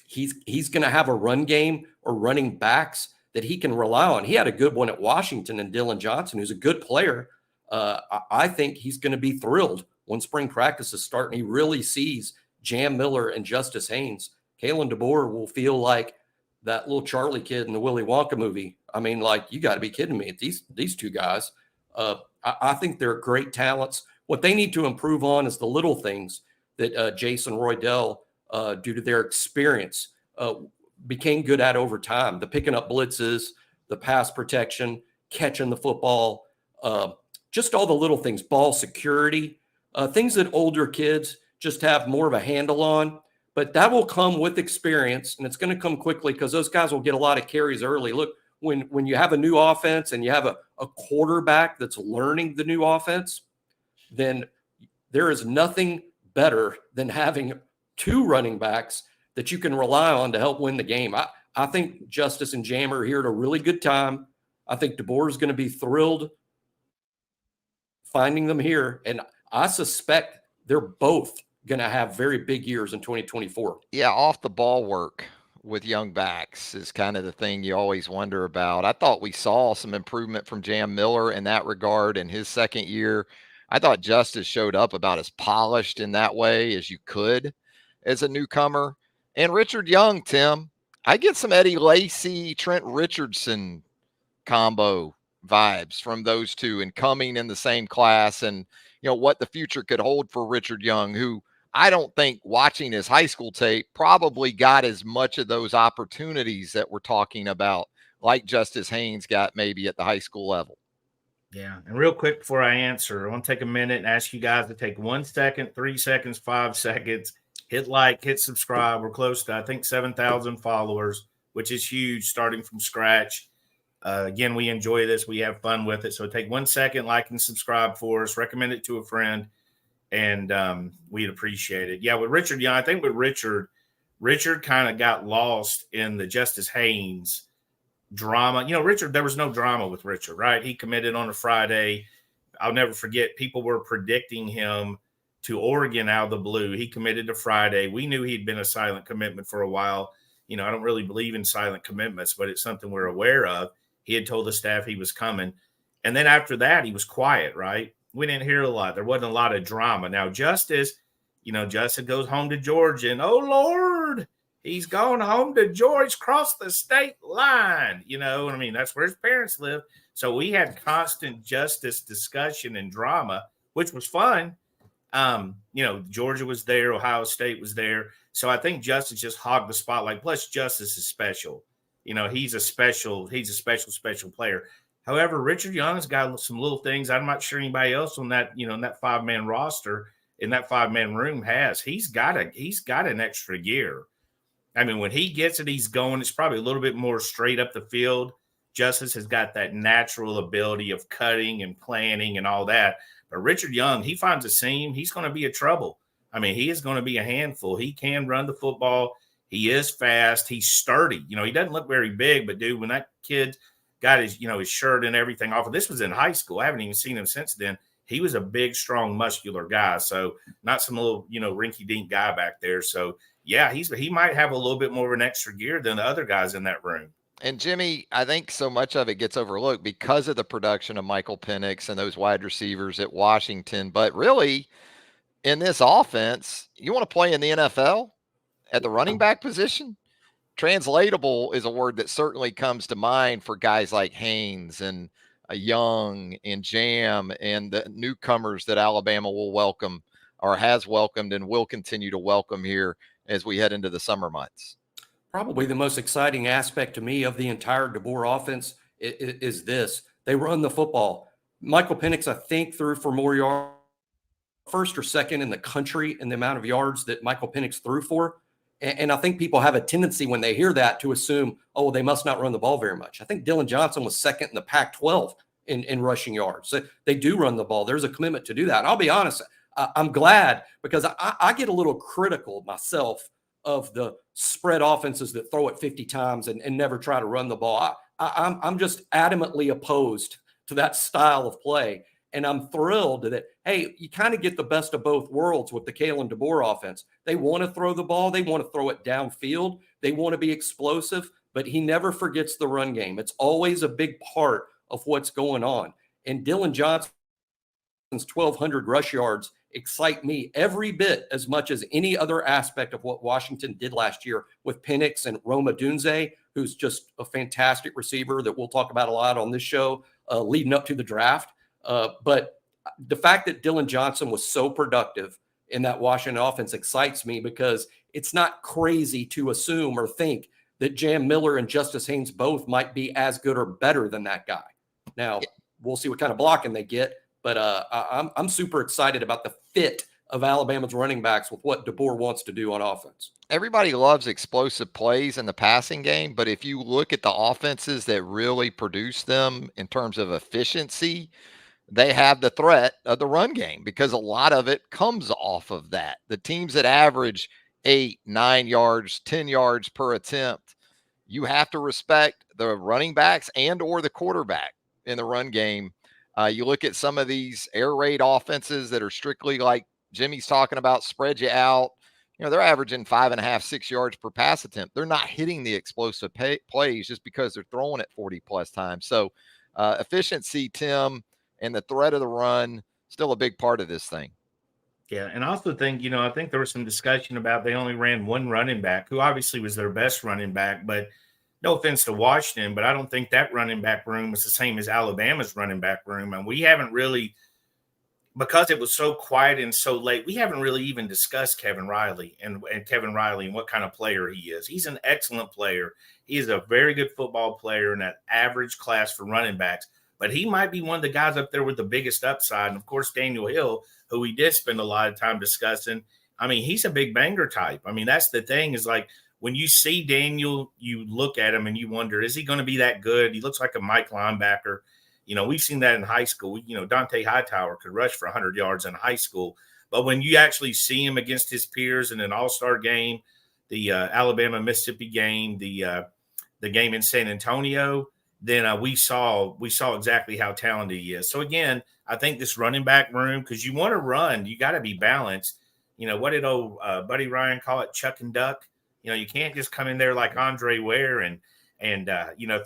he's going to have a run game or running backs that he can rely on. He had a good one at Washington and Dylan Johnson, who's a good player. I think he's going to be thrilled when spring practices start and he really sees Jam Miller and Justice Haynes. Kalen DeBoer will feel like that little Charlie kid in the Willy Wonka movie. I mean, like, you got to be kidding me. These two guys, I think they're great talents. What they need to improve on is the little things that Jason Roydell, due to their experience, became good at over time. The picking up blitzes, the pass protection, catching the football, just all the little things, ball security. things that older kids just have more of a handle on. But that will come with experience, and it's going to come quickly because those guys will get a lot of carries early. Look, when you have a new offense and you have a quarterback that's learning the new offense, then there is nothing better than having two running backs that you can rely on to help win the game. I think Justice and Jam are here at a really good time. I think DeBoer is going to be thrilled finding them here, and I suspect they're both going to have very big years in 2024. Yeah, off the ball work with young backs is kind of the thing you always wonder about. I thought we saw some improvement from Jam Miller in that regard in his second year. I thought Justice showed up about as polished in that way as you could as a newcomer. And Richard Young, Tim, I get some Eddie Lacy, Trent Richardson combo vibes from those two and coming in the same class, and what the future could hold for Richard Young, who I don't think, watching his high school tape, probably got as much of those opportunities that we're talking about like Justice Haynes got maybe at the high school level. Yeah. And real quick before I answer, I want to take a minute and ask you guys to take 1 second, 3 seconds, 5 seconds, hit like, hit subscribe. We're close to, I think, 7,000 followers, which is huge, starting from scratch. Again, we enjoy this. We have fun with it. So take 1 second, like and subscribe for us. Recommend it to a friend, and we'd appreciate it. Yeah, with Richard Young, I think with Richard kind of got lost in the Justice Haynes drama. Richard, there was no drama with Richard, right? He committed on a Friday. I'll never forget, people were predicting him to Oregon out of the blue. He committed to Friday. We knew he'd been a silent commitment for a while. I don't really believe in silent commitments, but it's something we're aware of. He had told the staff he was coming. And then after that, he was quiet, right? We didn't hear a lot. There wasn't a lot of drama. Now, Justice goes home to Georgia, and, oh, Lord, he's gone home to Georgia, crossed the state line. That's where his parents live. So we had constant Justice discussion and drama, which was fun. Georgia was there. Ohio State was there. So I think Justice just hogged the spotlight. Plus, Justice is special. He's a special player. However, Richard Young has got some little things I'm not sure anybody else on that, in that 5-man roster, in that 5-man room has. He's got an extra gear. I mean, when he gets it, he's going. It's probably a little bit more straight up the field. Justice has got that natural ability of cutting and planning and all that. But Richard Young, he finds a seam, he's going to be a trouble. I mean, he is going to be a handful. He can run the football. He is fast. He's sturdy. He doesn't look very big, but dude, when that kid got his shirt and everything off, this was in high school. I haven't even seen him since then. He was a big, strong, muscular guy. So not some little, rinky-dink guy back there. So yeah, he might have a little bit more of an extra gear than the other guys in that room. And Jimmy, I think so much of it gets overlooked because of the production of Michael Penix and those wide receivers at Washington. But really, in this offense, you want to play in the NFL at the running back position? Translatable is a word that certainly comes to mind for guys like Haynes and Young and Jam and the newcomers that Alabama will welcome, or has welcomed and will continue to welcome here as we head into the summer months. Probably the most exciting aspect to me of the entire DeBoer offense is this. They run the football. Michael Penix, I think, threw for more yards, first or second in the country in the amount of yards that Michael Penix threw for. And I think people have a tendency when they hear that to assume, oh, they must not run the ball very much. I think Dylan Johnson was second in the Pac-12 in rushing yards. They do run the ball. There's a commitment to do that. And I'll be honest, I'm glad, because I get a little critical myself of the spread offenses that throw it 50 times and never try to run the ball. I'm just adamantly opposed to that style of play. And I'm thrilled that, hey, you kind of get the best of both worlds with the Kalen DeBoer offense. They want to throw the ball. They want to throw it downfield. They want to be explosive, but he never forgets the run game. It's always a big part of what's going on. And Dylan Johnson's 1,200 rush yards excite me every bit as much as any other aspect of what Washington did last year with Penix and Rome Odunze, who's just a fantastic receiver that we'll talk about a lot on this show leading up to the draft. But the fact that Dylan Johnson was so productive in that Washington offense excites me, because it's not crazy to assume or think that Jam Miller and Justice Haynes both might be as good or better than that guy. Now, we'll see what kind of blocking they get, But I'm super excited about the fit of Alabama's running backs with what DeBoer wants to do on offense. Everybody loves explosive plays in the passing game, but if you look at the offenses that really produce them in terms of efficiency, they have the threat of the run game because a lot of it comes off of that. The teams that average 8, 9 yards, 10 yards per attempt, you have to respect the running backs and or the quarterback in the run game. You look at some of these air raid offenses that are strictly like Jimmy's talking about, spread you out. They're averaging 5.5, 6 yards per pass attempt. They're not hitting the explosive plays just because they're throwing it 40 plus times. So efficiency, Tim, and the threat of the run, still a big part of this thing. Yeah, and I also think, I think there was some discussion about they only ran one running back, who obviously was their best running back, but no offense to Washington, but I don't think that running back room was the same as Alabama's running back room. And we haven't really, because it was so quiet and so late, we haven't really even discussed Kevin Riley and Kevin Riley and what kind of player he is. He's an excellent player. He is a very good football player in that average class for running backs, but he might be one of the guys up there with the biggest upside. And of course, Daniel Hill, who we did spend a lot of time discussing. I mean, he's a big banger type. I mean, that's the thing is like when you see Daniel, you look at him and you wonder, is he going to be that good? He looks like a Mike linebacker. We've seen that in high school. Dante Hightower could rush for 100 yards in high school. But when you actually see him against his peers in an all-star game, the Alabama-Mississippi game, the game in San Antonio, then we saw exactly how talented he is. So, again, I think this running back room, because you want to run, you got to be balanced. What did old Buddy Ryan call it, chuck and duck? You can't just come in there like Andre Ware and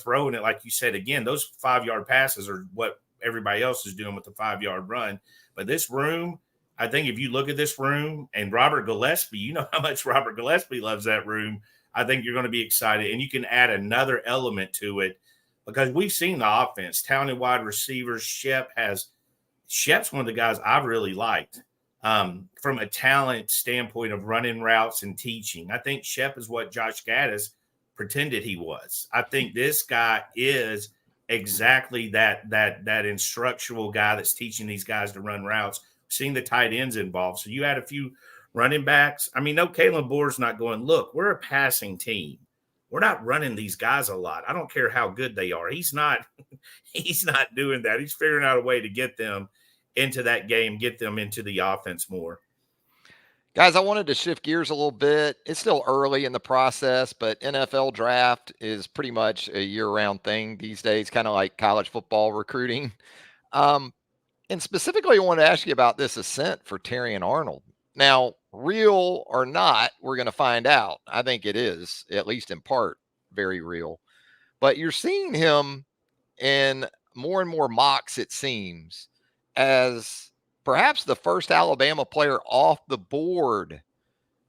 throwing it, like you said, again, those 5-yard passes are what everybody else is doing with the 5-yard run. But this room, I think if you look at this room and Robert Gillespie, you know how much Robert Gillespie loves that room. I think you're going to be excited. And you can add another element to it because we've seen the offense, talented wide receivers. Shep's one of the guys I've really liked from a talent standpoint of running routes and teaching. I think Shep is what Josh Gaddis pretended he was. I think this guy is exactly that instructional guy that's teaching these guys to run routes, seeing the tight ends involved. So you had a few running backs. I mean, no, Kalen DeBoer's not going, look, we're a passing team. We're not running these guys a lot. I don't care how good they are. He's not doing that. He's figuring out a way to get them into that game, get them into the offense more. Guys, I wanted to shift gears a little bit. It's still early in the process, but NFL draft is pretty much a year-round thing these days, kind of like college football recruiting. And specifically, I want to ask you about this ascent for Terrion Arnold. Now, real or not, we're going to find out. I think it is, at least in part, very real. But you're seeing him in more and more mocks, it seems, as perhaps the first Alabama player off the board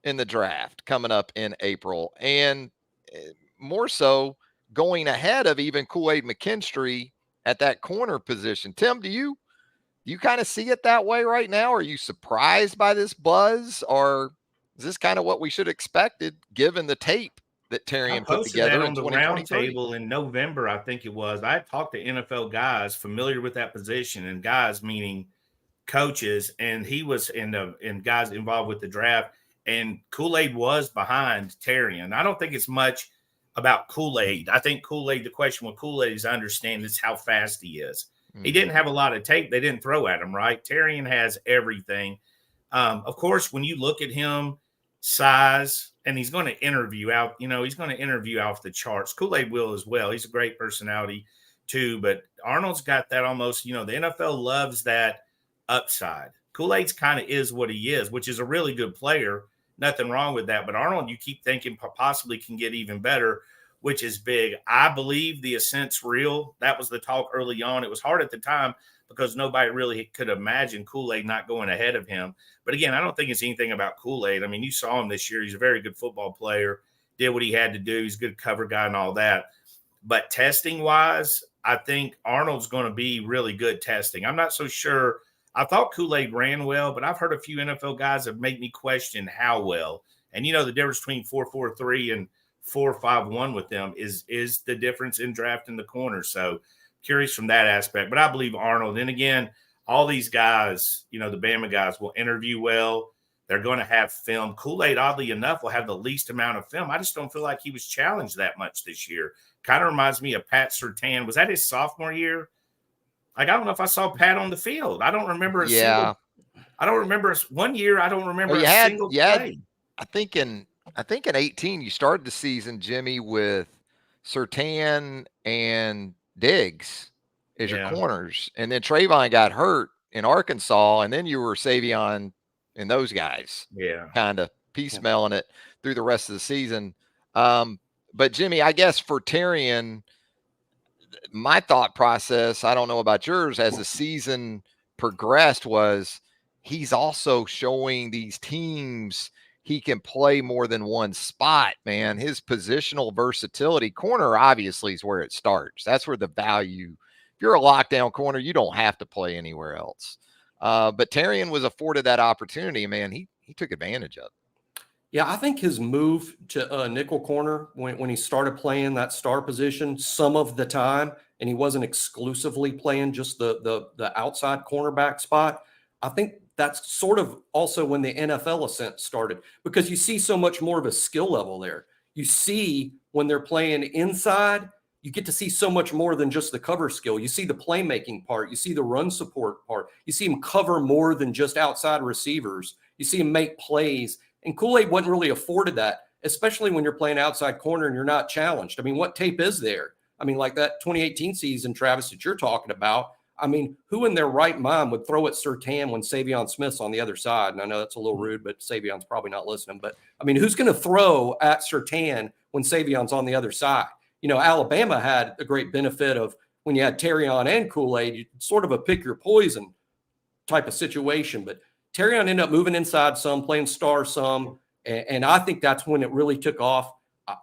in the draft coming up in April. And more so going ahead of even Kool-Aid McKinstry at that corner position. Tim, do you kind of see it that way right now? Are you surprised by this buzz, or is this kind of what we should have expected given the tape that Terrion put together that in on the round 2023? table in November, I think it was. I talked to NFL guys familiar with that position, and guys meaning coaches, and he was and guys involved with the draft, and Kool-Aid was behind Terrion. I don't think it's much about Kool-Aid. I think Kool-Aid, the question with Kool-Aid is I understand is how fast he is. He didn't have a lot of tape. They didn't throw at him, right? Terrion has everything. Of course, when you look at him, size, and he's going to interview out, he's going to interview off the charts. Kool-Aid will as well. He's a great personality too, but Arnold's got that almost, the NFL loves that upside. Kool-Aid's kind of is what he is, which is a really good player. Nothing wrong with that. But Arnold, you keep thinking possibly can get even better, which is big. I believe the ascent's real. That was the talk early on. It was hard at the time because nobody really could imagine Kool-Aid not going ahead of him. But again, I don't think it's anything about Kool-Aid. I mean, you saw him this year. He's a very good football player, did what he had to do. He's a good cover guy and all that. But testing-wise, I think Arnold's going to be really good testing. I'm not so sure. I thought Kool-Aid ran well, but I've heard a few NFL guys that make me question how well. And the difference between 4.43 and 4.51 with them is the difference in drafting the corner. So curious from that aspect. But I believe Arnold. And again, all these guys, the Bama guys will interview well. They're going to have film. Kool-Aid, oddly enough, will have the least amount of film. I just don't feel like he was challenged that much this year. Kind of reminds me of Pat Surtain. Was that his sophomore year? Like, I don't know if I saw Pat on the field. I don't remember a single. I don't remember one year. I don't remember a single play. I think in 18 you started the season, Jimmy, with Surtain and Diggs as your corners, and then Trayvon got hurt in Arkansas, and then you were Savion and those guys, kind of piecemealing it through the rest of the season. But Jimmy, I guess for Terrion, my thought process, I don't know about yours, as the season progressed, was he's also showing these teams he can play more than one spot, man. His positional versatility, corner obviously is where it starts. That's where the value, if you're a lockdown corner, you don't have to play anywhere else. But Terrion was afforded that opportunity, man. He took advantage of it. Yeah, I think his move to nickel corner when he started playing that star position some of the time, and he wasn't exclusively playing just the outside cornerback spot, I think that's sort of also when the NFL ascent started, because you see so much more of a skill level there. You see when they're playing inside, you get to see so much more than just the cover skill. You see the playmaking part. You see the run support part. You see him cover more than just outside receivers. You see him make plays. And Kool-Aid wasn't really afforded that, especially when you're playing outside corner and you're not challenged. I mean, what tape is there? I mean, like that 2018 season, Travis, that you're talking about. I mean, who in their right mind would throw at Surtain when Savion Smith's on the other side? And I know that's a little rude, but Savion's probably not listening. But, I mean, who's going to throw at Surtain when Savion's on the other side? Alabama had a great benefit of when you had Terrion and Kool-Aid, sort of a pick your poison type of situation. But Terrion ended up moving inside some, playing star some, and I think that's when it really took off.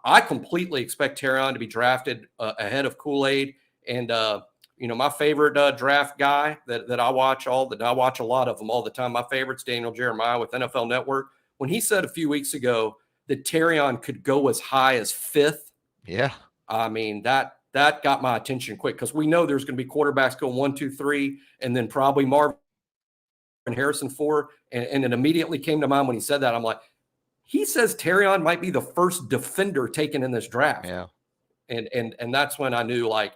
I completely expect Terrion to be drafted ahead of Kool-Aid. And, my favorite draft guy that I watch I watch a lot of them all the time. My favorite's Daniel Jeremiah with NFL Network. When he said a few weeks ago that Terrion could go as high as 5th. Yeah. I mean, that got my attention quick, because we know there's going to be quarterbacks going 1, 2, 3, and then probably Marvin Harrison 4. And it immediately came to mind when he said that. I'm like, he says Terrion might be the first defender taken in this draft. Yeah. And that's when I knew, like,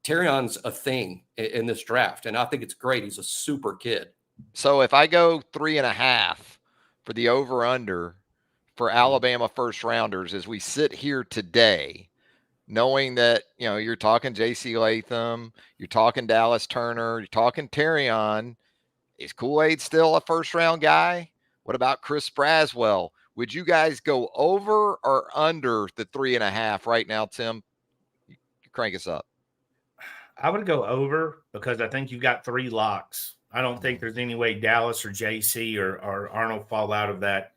Terrion's a thing in this draft. And I think it's great. He's a super kid. So if I go 3.5 for the over-under for Alabama first rounders as we sit here today, knowing that, you're talking J.C. Latham, you're talking Dallas Turner, you're talking Terrion, is Kool-Aid still a first-round guy? What about Chris Braswell? Would you guys go over or under the 3.5 right now, Tim? You crank us up. I would go over, because I think you've got 3 locks. I don't think there's any way Dallas or JC or Arnold fall out of that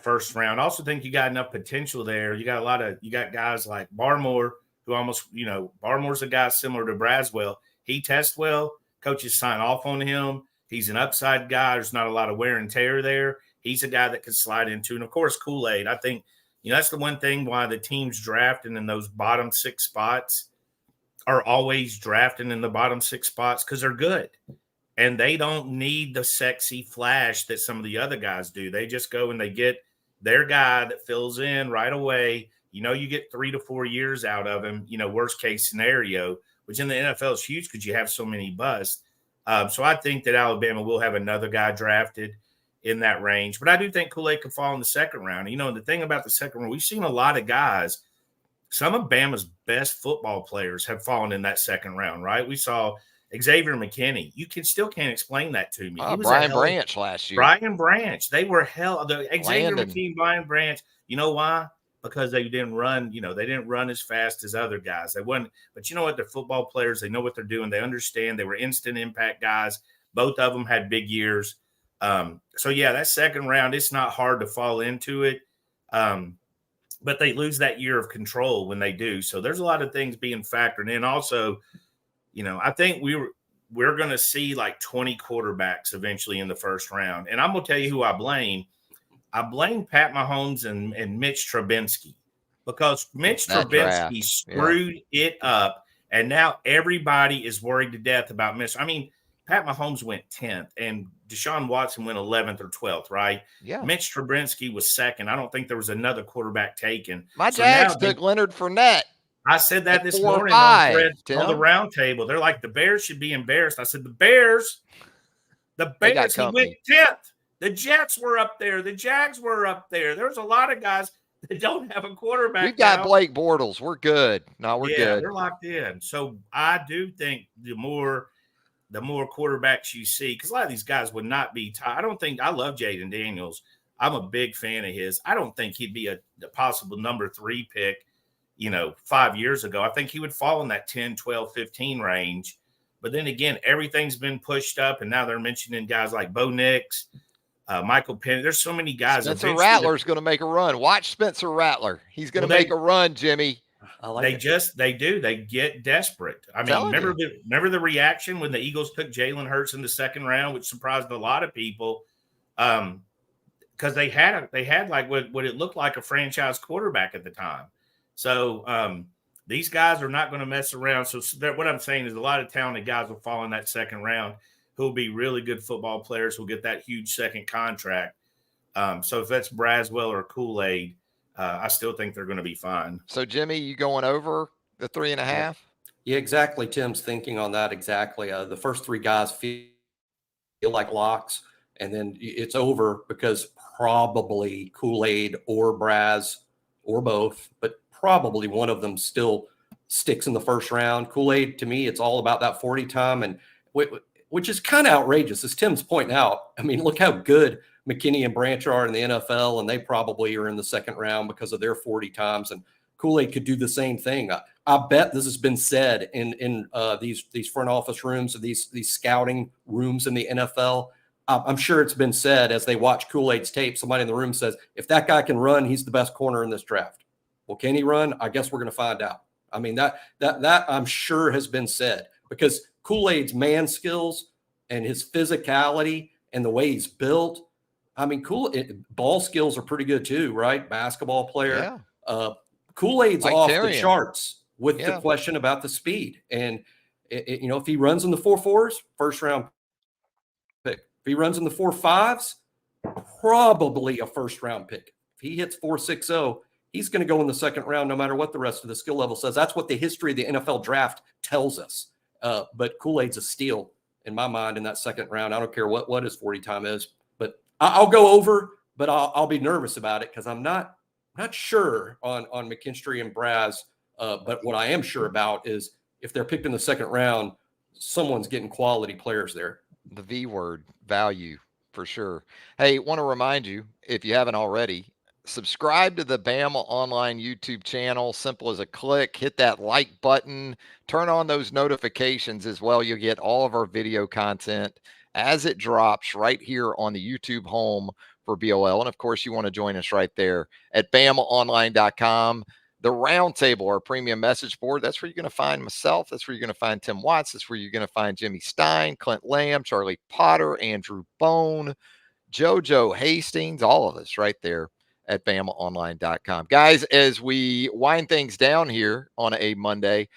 first round. I also think you got enough potential there. You got guys like Barmore, who almost, Barmore's a guy similar to Braswell. He tests well. Coaches sign off on him. He's an upside guy. There's not a lot of wear and tear there. He's a guy that can slide into. And, of course, Kool-Aid. I think, that's the one thing why the teams drafting in those bottom 6 spots are always drafting in the bottom 6 spots, because they're good. And they don't need the sexy flash that some of the other guys do. They just go and they get their guy that fills in right away. You get 3 to 4 years out of him, worst case scenario, which in the NFL is huge because you have so many busts. So I think that Alabama will have another guy drafted in that range. But I do think Kool-Aid could fall in the second round. The thing about the second round, we've seen a lot of guys. Some of Bama's best football players have fallen in that second round, right? We saw Xavier McKinney. You still can't explain that to me. Brian Branch last year. Brian Branch. They were Xavier McKinney, Brian Branch. You know why? Because they didn't run, they didn't run as fast as other guys. They wouldn't, but you know what? They're football players. They know what they're doing. They understand. They were instant impact guys. Both of them had big years. So yeah, that second round, it's not hard to fall into it. But they lose that year of control when they do. So there's a lot of things being factored in. Also, I think we're going to see like 20 quarterbacks eventually in the first round. And I'm going to tell you who I blame. I blame Pat Mahomes and Mitch Trubisky, because Mitch Trubisky screwed it up. And now everybody is worried to death about Mitch. I mean, Pat Mahomes went 10th and Deshaun Watson went 11th or 12th, right? Yeah. Mitch Trubisky was second. I don't think there was another quarterback taken. My So now Jags took Leonard Fournette. I said that at this 4 or morning on 5, thread Tim. on the round table. They're like, the Bears should be embarrassed. I said, the Bears, They got he went 10th. The Jets were up there. The Jags were up there. There's a lot of guys that don't have a quarterback. We've got now. Blake Bortles. We're good. No, we're good. We're locked in. So I do think the more quarterbacks you see, because a lot of these guys would not be I love Jaden Daniels. I'm a big fan of his. I don't think he'd be a possible number 3 pick, 5 years ago. I think he would fall in that 10, 12, 15 range. But then again, everything's been pushed up, and now they're mentioning guys like Bo Nix, Michael Penn. There's so many guys. Spencer Rattler's going to make a run. Watch Spencer Rattler. He's going to make a run, Jimmy. They do. They get desperate. I mean, remember the reaction when the Eagles took Jalen Hurts in the second round, which surprised a lot of people, because they had like what it looked like a franchise quarterback at the time. So these guys are not going to mess around. So what I'm saying is a lot of talented guys will fall in that second round who will be really good football players who will get that huge second contract. So if that's Braswell or Kool-Aid, I still think they're going to be fine. So, Jimmy, you going over the 3.5? Yeah, exactly. Tim's thinking on that exactly. The first 3 guys feel like locks, and then it's over because probably Kool-Aid or Braz or both, but probably one of them still sticks in the first round. Kool-Aid, to me, it's all about that 40 time, and which is kind of outrageous, as Tim's pointing out. I mean, look how good McKinney and Branch are in the NFL, and they probably are in the second round because of their 40 times. And Kool-Aid could do the same thing. I bet this has been said in these front office rooms, or these scouting rooms in the NFL. I'm sure it's been said as they watch Kool-Aid's tape. Somebody in the room says, if that guy can run, he's the best corner in this draft. Well, can he run? I guess we're going to find out. I mean, that I'm sure has been said, because Kool-Aid's man skills and his physicality and the way he's built. I mean, ball skills are pretty good too, right? Basketball player. Yeah. Kool-Aid's off the charts with the question about the speed. And, if he runs in the 4.4s, first round pick. If he runs in the 4.5s, probably a first round pick. If he hits 4.60, he's going to go in the second round no matter what the rest of the skill level says. That's what the history of the NFL draft tells us. But Kool-Aid's a steal in my mind in that second round. I don't care what his 40 time is, but I'll go over, but I'll be nervous about it because I'm not sure on McKinstry and Braz. But what I am sure about is if they're picked in the second round, someone's getting quality players there. The V word, value, for sure. Hey, want to remind you, if you haven't already, subscribe to the BamaOnLine YouTube channel. Simple as a click. Hit that like button. Turn on those notifications as well. You'll get all of our video content as it drops right here on the YouTube home for BOL. And of course, you want to join us right there at BamaOnLine.com. The Roundtable, our premium message board, that's where you're going to find myself. That's where you're going to find Tim Watts. That's where you're going to find Jimmy Stein, Clint Lamb, Charlie Potter, Andrew Bone, JoJo Hastings, all of us right there at BamaOnline.com. Guys, as we wind things down here on a Monday,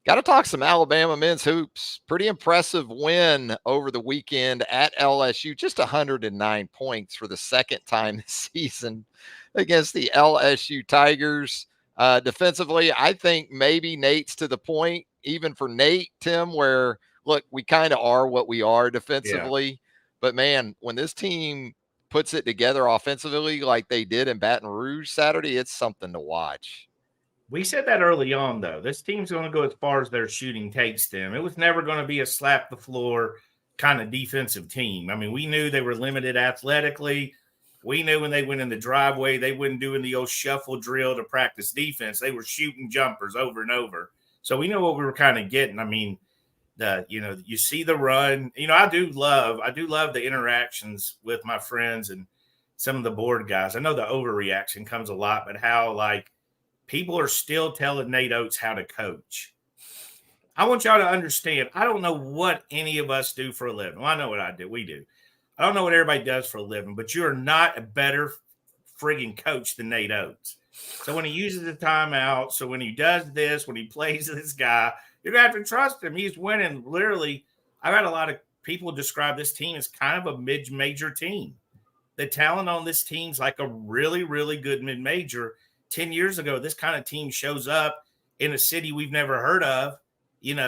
got to talk some Alabama men's hoops. Pretty impressive win over the weekend at LSU. Just 109 points for the second time this season against the LSU Tigers. Defensively, I think maybe Nate's to the point, even for Nate, Tim, where, look, we kind of are what we are defensively. Yeah. But, man, when this team puts it together offensively like they did in Baton Rouge Saturday, it's something to watch. We said that early on, though. This team's going to go as far as their shooting takes them. It was never going to be a slap the floor kind of defensive team. I mean, we knew they were limited athletically. We knew when they went in the driveway, they wouldn't do the old shuffle drill to practice defense. They were shooting jumpers over and over. So we know what we were kind of getting. I mean, you see the run. I do love the interactions with my friends and some of the board guys. I know the overreaction comes a lot, but how, like, people are still telling Nate Oats how to coach. I want y'all to understand, I don't know what any of us do for a living. Well, I know what I do. We do. I don't know what everybody does for a living, but you're not a better frigging coach than Nate Oats. So when he uses the timeout, so when he does this, when he plays this guy, you're going to have to trust him. He's winning. Literally, I've had a lot of people describe this team as kind of a mid-major team. The talent on this team's like a really, really good mid-major. 10 years ago, this kind of team shows up in a city we've never heard of,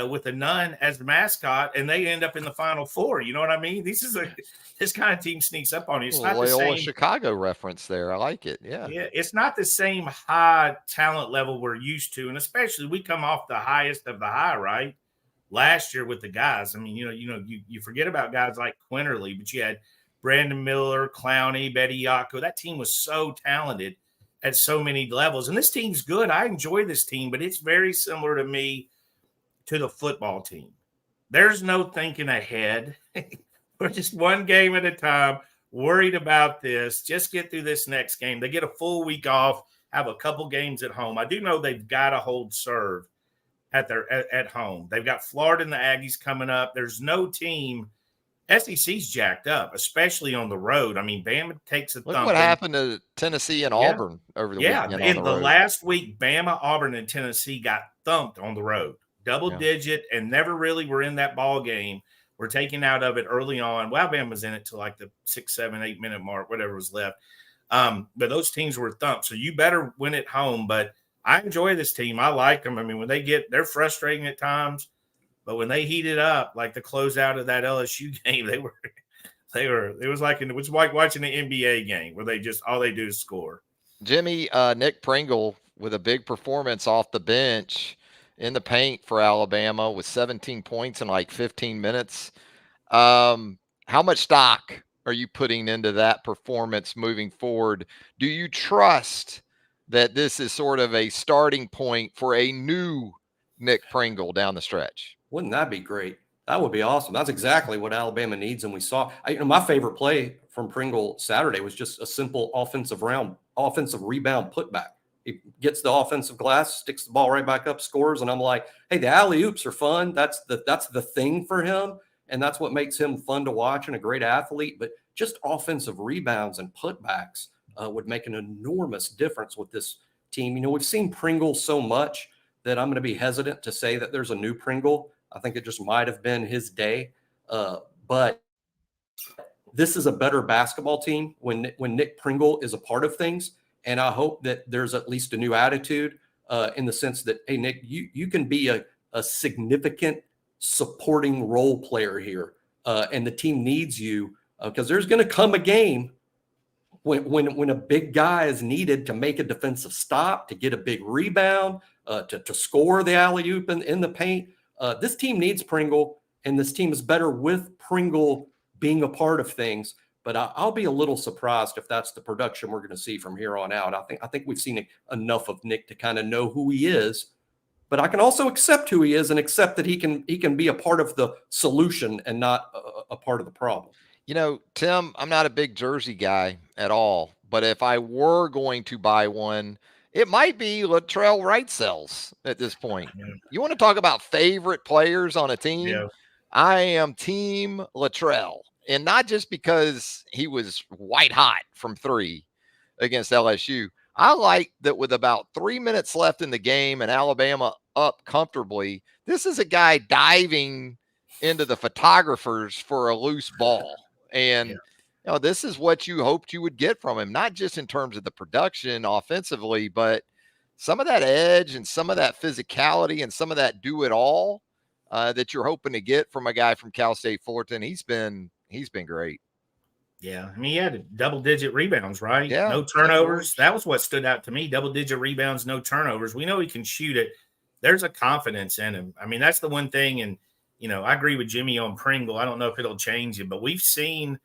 with a nun as the mascot, and they end up in the Final Four. You know what I mean? This kind of team sneaks up on you. It's not the Loyola same Chicago reference there. I like it. Yeah. Yeah, it's not the same high talent level we're used to, and especially we come off the highest of the high, right? Last year with the guys, I mean, you forget about guys like Quinterly, but you had Brandon Miller, Clowney, Betty Yako. That team was so talented at so many levels, and this team's good. I enjoy this team, but it's very similar to me to the football team. There's no thinking ahead. We're just one game at a time. Worried about this. Just get through this next game. They get a full week off, have a couple games at home. I do know they've got to hold serve at home. They've got Florida and the Aggies coming up. There's no team. SEC's jacked up, especially on the road. I mean, Bama takes a Look thumping. what happened to Tennessee and Auburn over the weekend on in the the road. last week, Bama, Auburn, and Tennessee got thumped on the road. Double digit, and never really were in that ball game. We're taken out of it early on. Well, Alabama was in it till like the 6, 7, 8 minute mark, whatever was left. But those teams were thumped. So you better win at home. But I enjoy this team. I like them. I mean, they're frustrating at times, but when they heat it up, like the closeout of that LSU game, it was like watching the NBA game where all they do is score. Jimmy, Nick Pringle with a big performance off the bench in the paint for Alabama with 17 points in like 15 minutes. How much stock are you putting into that performance moving forward? Do you trust that this is sort of a starting point for a new Nick Pringle down the stretch? Wouldn't that be great? That would be awesome. That's exactly what Alabama needs. And we saw, my favorite play from Pringle Saturday was just a simple offensive rebound putback. He gets the offensive glass, sticks the ball right back up, scores. And I'm like, hey, the alley-oops are fun. That's the thing for him. And that's what makes him fun to watch and a great athlete. But just offensive rebounds and putbacks would make an enormous difference with this team. We've seen Pringle so much that I'm going to be hesitant to say that there's a new Pringle. I think it just might have been his day. But this is a better basketball team when Nick Pringle is a part of things. And I hope that there's at least a new attitude in the sense that, hey, Nick, you can be a significant supporting role player here. And the team needs you because there's going to come a game when a big guy is needed to make a defensive stop, to get a big rebound, to score the alley-oop in the paint. This team needs Pringle, and this team is better with Pringle being a part of things. But I'll be a little surprised if that's the production we're going to see from here on out. I think we've seen enough of Nick to kind of know who he is. But I can also accept who he is and accept that he can be a part of the solution and not a part of the problem. Tim, I'm not a big jersey guy at all. But if I were going to buy one, it might be Latrell Wrightsells at this point. Yeah. You want to talk about favorite players on a team? Yeah. I am team Latrell. And not just because he was white hot from 3 against LSU. I like that with about 3 minutes left in the game and Alabama up comfortably, this is a guy diving into the photographers for a loose ball. And this is what you hoped you would get from him, not just in terms of the production offensively, but some of that edge and some of that physicality and some of that do-it-all that you're hoping to get from a guy from Cal State Fullerton. He's been great. Yeah. I mean, he had double-digit rebounds, right? Yeah. No turnovers. That was what stood out to me. Double-digit rebounds, no turnovers. We know he can shoot it. There's a confidence in him. I mean, that's the one thing. And, I agree with Jimmy on Pringle. I don't know if it'll change it, but we've seen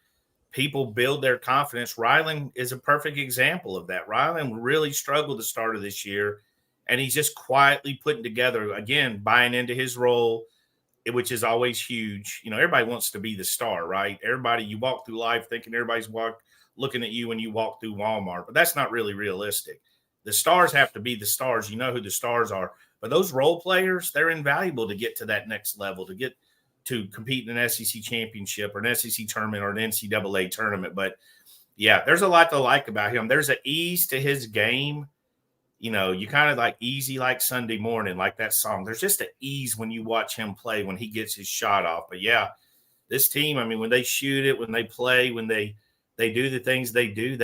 people build their confidence. Ryland is a perfect example of that. Ryland really struggled the start of this year, and he's just quietly putting together, again, buying into his role, which is always huge. Everybody wants to be the star, right? Everybody, you walk through life thinking everybody's looking at you when you walk through Walmart, but that's not really realistic. The stars have to be the stars. You know who the stars are. But those role players, they're invaluable to get to that next level, to get to compete in an SEC championship or an SEC tournament or an NCAA tournament. But, yeah, there's a lot to like about him. There's an ease to his game. You kind of like easy like Sunday morning, like that song. There's just an ease when you watch him play when he gets his shot off. But, yeah, this team, I mean, when they shoot it, when they play, when they do the things they do,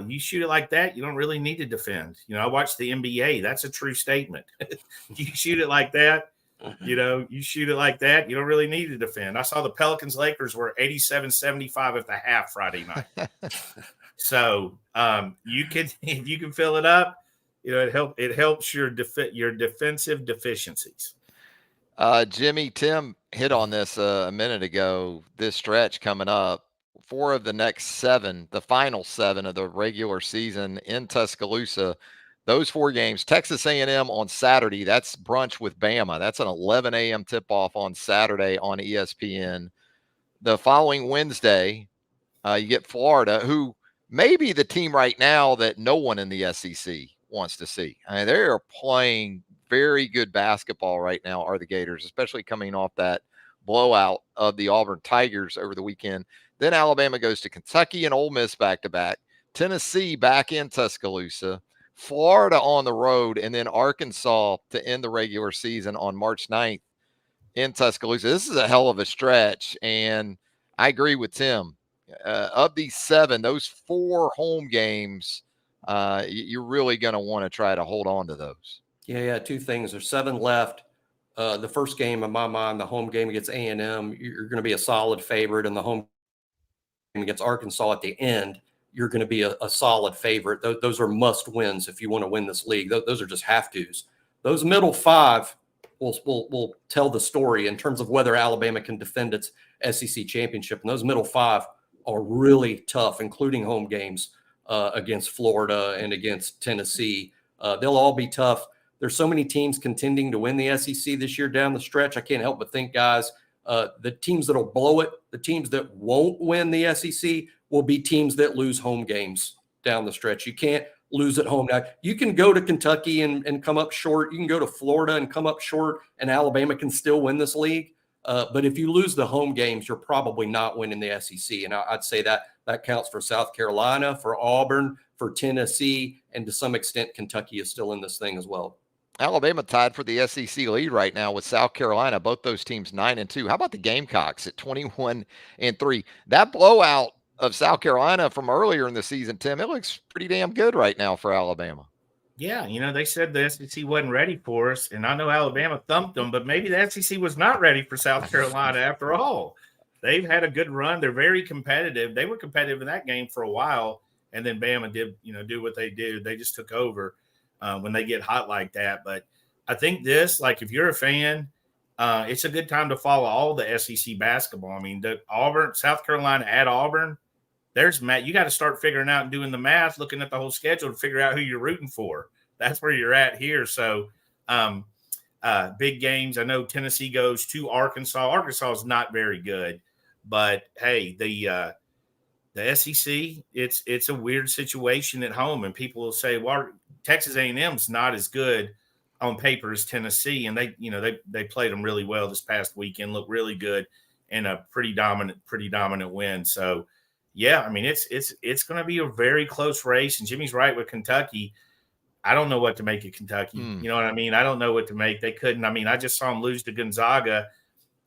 you shoot it like that, you don't really need to defend. I watched the NBA. That's a true statement. You shoot it like that, you shoot it like that, you don't really need to defend. I saw the Pelicans Lakers were 87-75 at the half Friday night. So if you can fill it up, it helps your defensive deficiencies. Jimmy, Tim hit on this a minute ago. This stretch coming up, 4 of the next 7, the final 7 of the regular season in Tuscaloosa. Those 4 games, Texas A&M on Saturday. That's brunch with Bama. That's an 11 a.m. tip-off on Saturday on ESPN. The following Wednesday, you get Florida, who may be the team right now that no one in the SEC wants to see. I mean, they are playing very good basketball right now, are the Gators, especially coming off that blowout of the Auburn Tigers over the weekend. Then Alabama goes to Kentucky and Ole Miss back-to-back, Tennessee back in Tuscaloosa, Florida on the road, and then Arkansas to end the regular season on March 9th in Tuscaloosa. This is a hell of a stretch, and I agree with Tim. Of these 7, those 4 home games, you're really going to want to try to hold on to those. Yeah. 2 things. There's 7 left. The first game, in my mind, the home game against A&M, you're going to be a solid favorite, and the home game against Arkansas at the end, you're going to be a solid favorite. Those are must wins if you want to win this league. Those are just have tos. Those middle 5 will tell the story in terms of whether Alabama can defend its SEC championship. And those middle 5 are really tough, including home games against Florida and against Tennessee. They'll all be tough. There's so many teams contending to win the SEC this year down the stretch. I can't help but think, guys, the teams that'll blow it, the teams that won't win the SEC will be teams that lose home games down the stretch. You can't lose at home. Now, you can go to Kentucky and come up short. You can go to Florida and come up short, and Alabama can still win this league. But if you lose the home games, you're probably not winning the SEC. And I'd say that counts for South Carolina, for Auburn, for Tennessee, and to some extent, Kentucky is still in this thing as well. Alabama tied for the SEC lead right now with South Carolina. Both those teams 9-2. How about the Gamecocks at 21-3? That blowout of South Carolina from earlier in the season, Tim, it looks pretty damn good right now for Alabama. Yeah, they said the SEC wasn't ready for us, and I know Alabama thumped them, but maybe the SEC was not ready for South Carolina after all. They've had a good run. They're very competitive. They were competitive in that game for a while, and then Bama did, do what they do. They just took over when they get hot like that. But I think this, like if you're a fan, it's a good time to follow all the SEC basketball. I mean, the Auburn, South Carolina at Auburn, there's Matt. You got to start figuring out and doing the math, looking at the whole schedule to figure out who you're rooting for. That's where you're at here. So big games. I know Tennessee goes to Arkansas. Arkansas is not very good, but hey, the SEC, it's a weird situation at home, and people will say, well, Texas A&M's not as good on paper as Tennessee, and they played them really well this past weekend, looked really good, and a pretty dominant win. So yeah, I mean it's going to be a very close race, and Jimmy's right with Kentucky. I don't know what to make of Kentucky. You know what I mean? I don't know what to make. They couldn't. I mean, I just saw them lose to Gonzaga,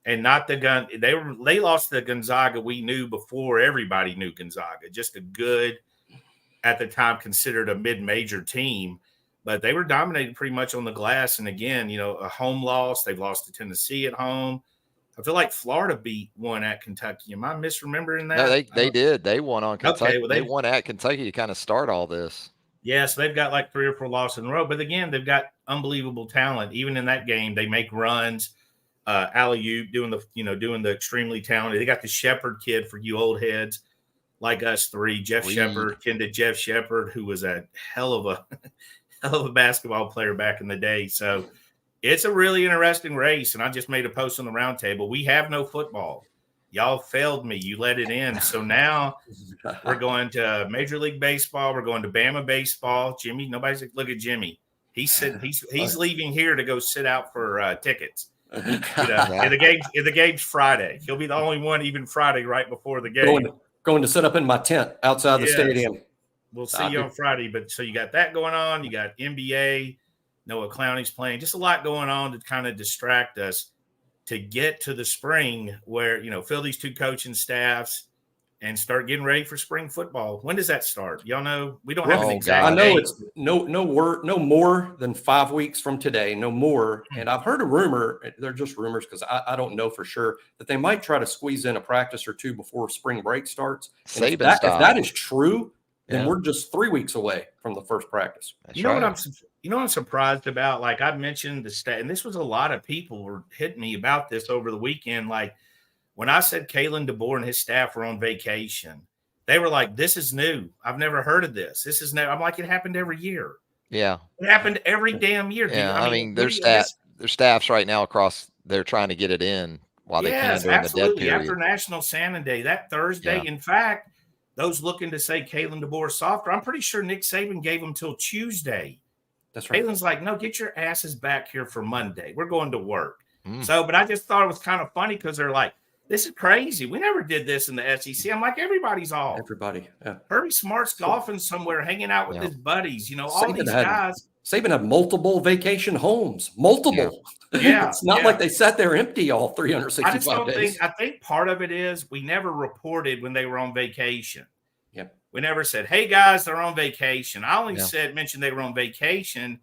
and not the gun. They lost to Gonzaga we knew before everybody knew Gonzaga. Just a good, at the time considered a mid-major team, but they were dominated pretty much on the glass. And again, a home loss. They've lost to Tennessee at home. I feel like Florida beat one at Kentucky. Am I misremembering that? No, they did. They won on Kentucky. Okay, well, they won at Kentucky to kind of start all this. Yeah, so they've got like 3 or 4 losses in a row. But again, they've got unbelievable talent. Even in that game, they make runs. Alley-oop doing the extremely talented. They got the Shepherd kid for you old heads like us 3. Jeff Shepherd, who was a hell of a basketball player back in the day. So it's a really interesting race. And I just made a post on the roundtable. We have no football. Y'all failed me. You let it in. So now we're going to Major League Baseball. We're going to Bama baseball. Jimmy, nobody's look at Jimmy. He's leaving here to go sit out for tickets. And the game's Friday. He'll be the only one even Friday right before the game. Going to sit up in my tent outside the stadium. We'll see you on Friday. But so you got that going on. You got NBA. Noah Clowney's playing. Just a lot going on to kind of distract us. to get to the spring where, fill these two coaching staffs and start getting ready for spring football. When does that start? Y'all know? We don't have an exact I know date. it's no more than 5 weeks from today, no more. And I've heard a rumor, they're just rumors because I don't know for sure, that they might try to squeeze in a practice or two before spring break starts. And if that is true, then we're just 3 weeks away from the first practice. What I'm surprised about? Like I mentioned the stat, and this was a lot of people were hitting me about this over the weekend. Like when I said Kalen DeBoer and his staff were on vacation, they were like, "This is new. I've never heard of this. This is new." I'm like, "It happened every year." Yeah, it happened every damn year. Yeah, I mean their staffs right now across. They're trying to get it in while they can during the dead period. After National Signing Day, that Thursday. Yeah. In fact, those looking to say Kalen DeBoer softer, I'm pretty sure Nick Saban gave them till Tuesday. That's right. Kalen's like, "No, get your asses back here for Monday. We're going to work." So, but I just thought it was kind of funny because they're like, "This is crazy. We never did this in the SEC." I'm like, everybody's off. Everybody. Yeah. Herbie Smart's golfing somewhere, hanging out with his buddies. All these guys. Saban had multiple vacation homes. Multiple. Yeah. It's not like they sat there empty all 365 days. I think part of it is we never reported when they were on vacation. Yep. We never said, "Hey guys, they're on vacation." I only mentioned they were on vacation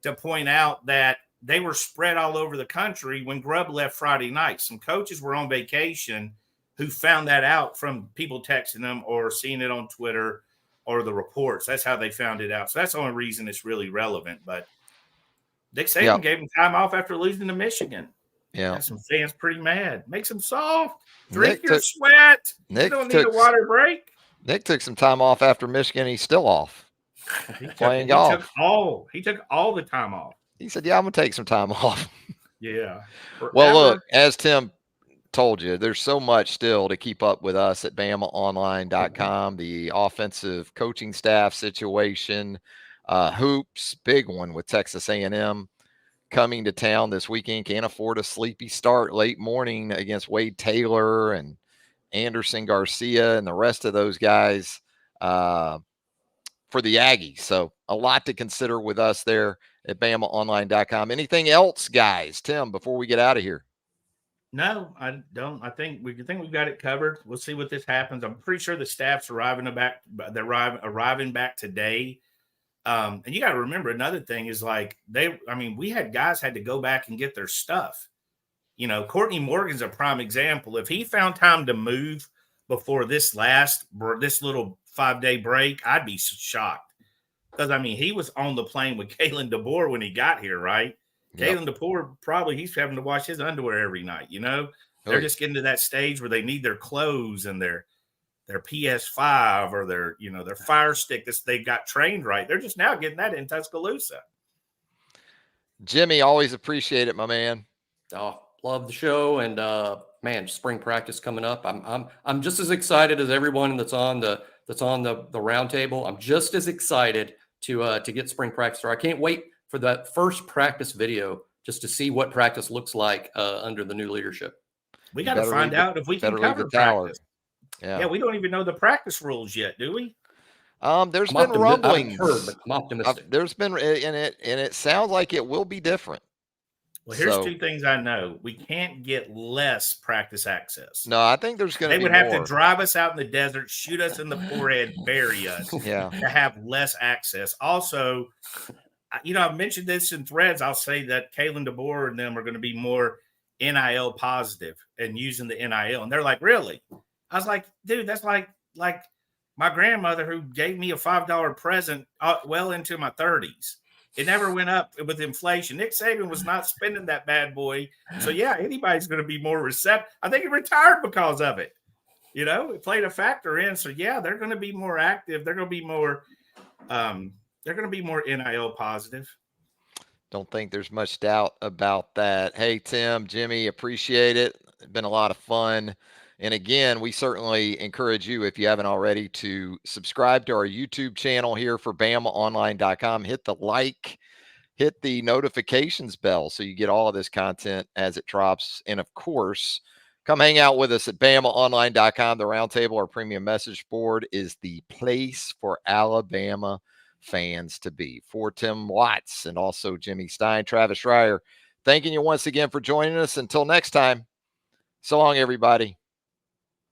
to point out that they were spread all over the country when Grubb left Friday night. Some coaches were on vacation who found that out from people texting them or seeing it on Twitter or the reports. That's how they found it out. So that's the only reason it's really relevant. But Nick Saban gave him time off after losing to Michigan. Yeah. Got some fans pretty mad. Makes them soft. Drink your sweat. You don't need a water break. Nick took some time off after Michigan. He's still off. Playing golf. He took all the time off. He said, "Yeah, I'm going to take some time off." Yeah. Well, look, as Tim told you, there's so much still to keep up with us at BamaOnLine.com. The offensive coaching staff situation, hoops, big one with Texas A&M coming to town this weekend. Can't afford a sleepy start late morning against Wade Taylor and Anderson Garcia and the rest of those guys for the Aggies. So a lot to consider with us there at BamaOnline.com. Anything else, guys? Tim, before we get out of here. No, I don't. I think we've got it covered. We'll see what this happens. I'm pretty sure the staff's arriving back. They're arriving back today. And you got to remember another thing is we had guys had to go back and get their stuff. Courtney Morgan's a prime example. If he found time to move before this little 5-day break, I'd be shocked. Because, he was on the plane with Kalen DeBoer when he got here, right? Yep. Kalen DeBoer, he's having to wash his underwear every night, They're just getting to that stage where they need their clothes and their PS5 or their Fire Stick that they've got trained right. They're just now getting that in Tuscaloosa. Jimmy, always appreciate it, my man. Oh, love the show. And spring practice coming up. I'm just as excited as everyone that's on the round table. I'm just as excited to get spring practice. I can't wait for that first practice video just to see what practice looks like under the new leadership. We got to find out if we can cover practice. Yeah, we don't even know the practice rules yet, do we? There's been rumblings. But I'm optimistic. There's been in it, and it sounds like it will be different. Well, here's two things I know. We can't get less practice access. No, I think there's going to be They would have to drive us out in the desert, shoot us in the forehead, bury us to have less access. Also, I've mentioned this in threads. I'll say that Kalen DeBoer and them are going to be more NIL positive and using the NIL. And they're like, really? I was like, dude, that's like my grandmother who gave me a $5 present well into my 30s. It never went up with inflation. Nick Saban was not spending that bad boy. So, yeah, anybody's going to be more receptive. I think he retired because of it. It played a factor in. So, yeah, they're going to be more active. They're going to be more NIL positive. Don't think there's much doubt about that. Hey, Tim, Jimmy, appreciate it. It's been a lot of fun. And again, we certainly encourage you, if you haven't already, to subscribe to our YouTube channel here for BamaOnline.com. Hit the like, hit the notifications bell so you get all of this content as it drops. And of course, come hang out with us at BamaOnline.com. The Roundtable, our premium message board, is the place for Alabama fans to be. For Tim Watts and also Jimmy Stein, Travis Reier, thanking you once again for joining us. Until next time, so long, everybody.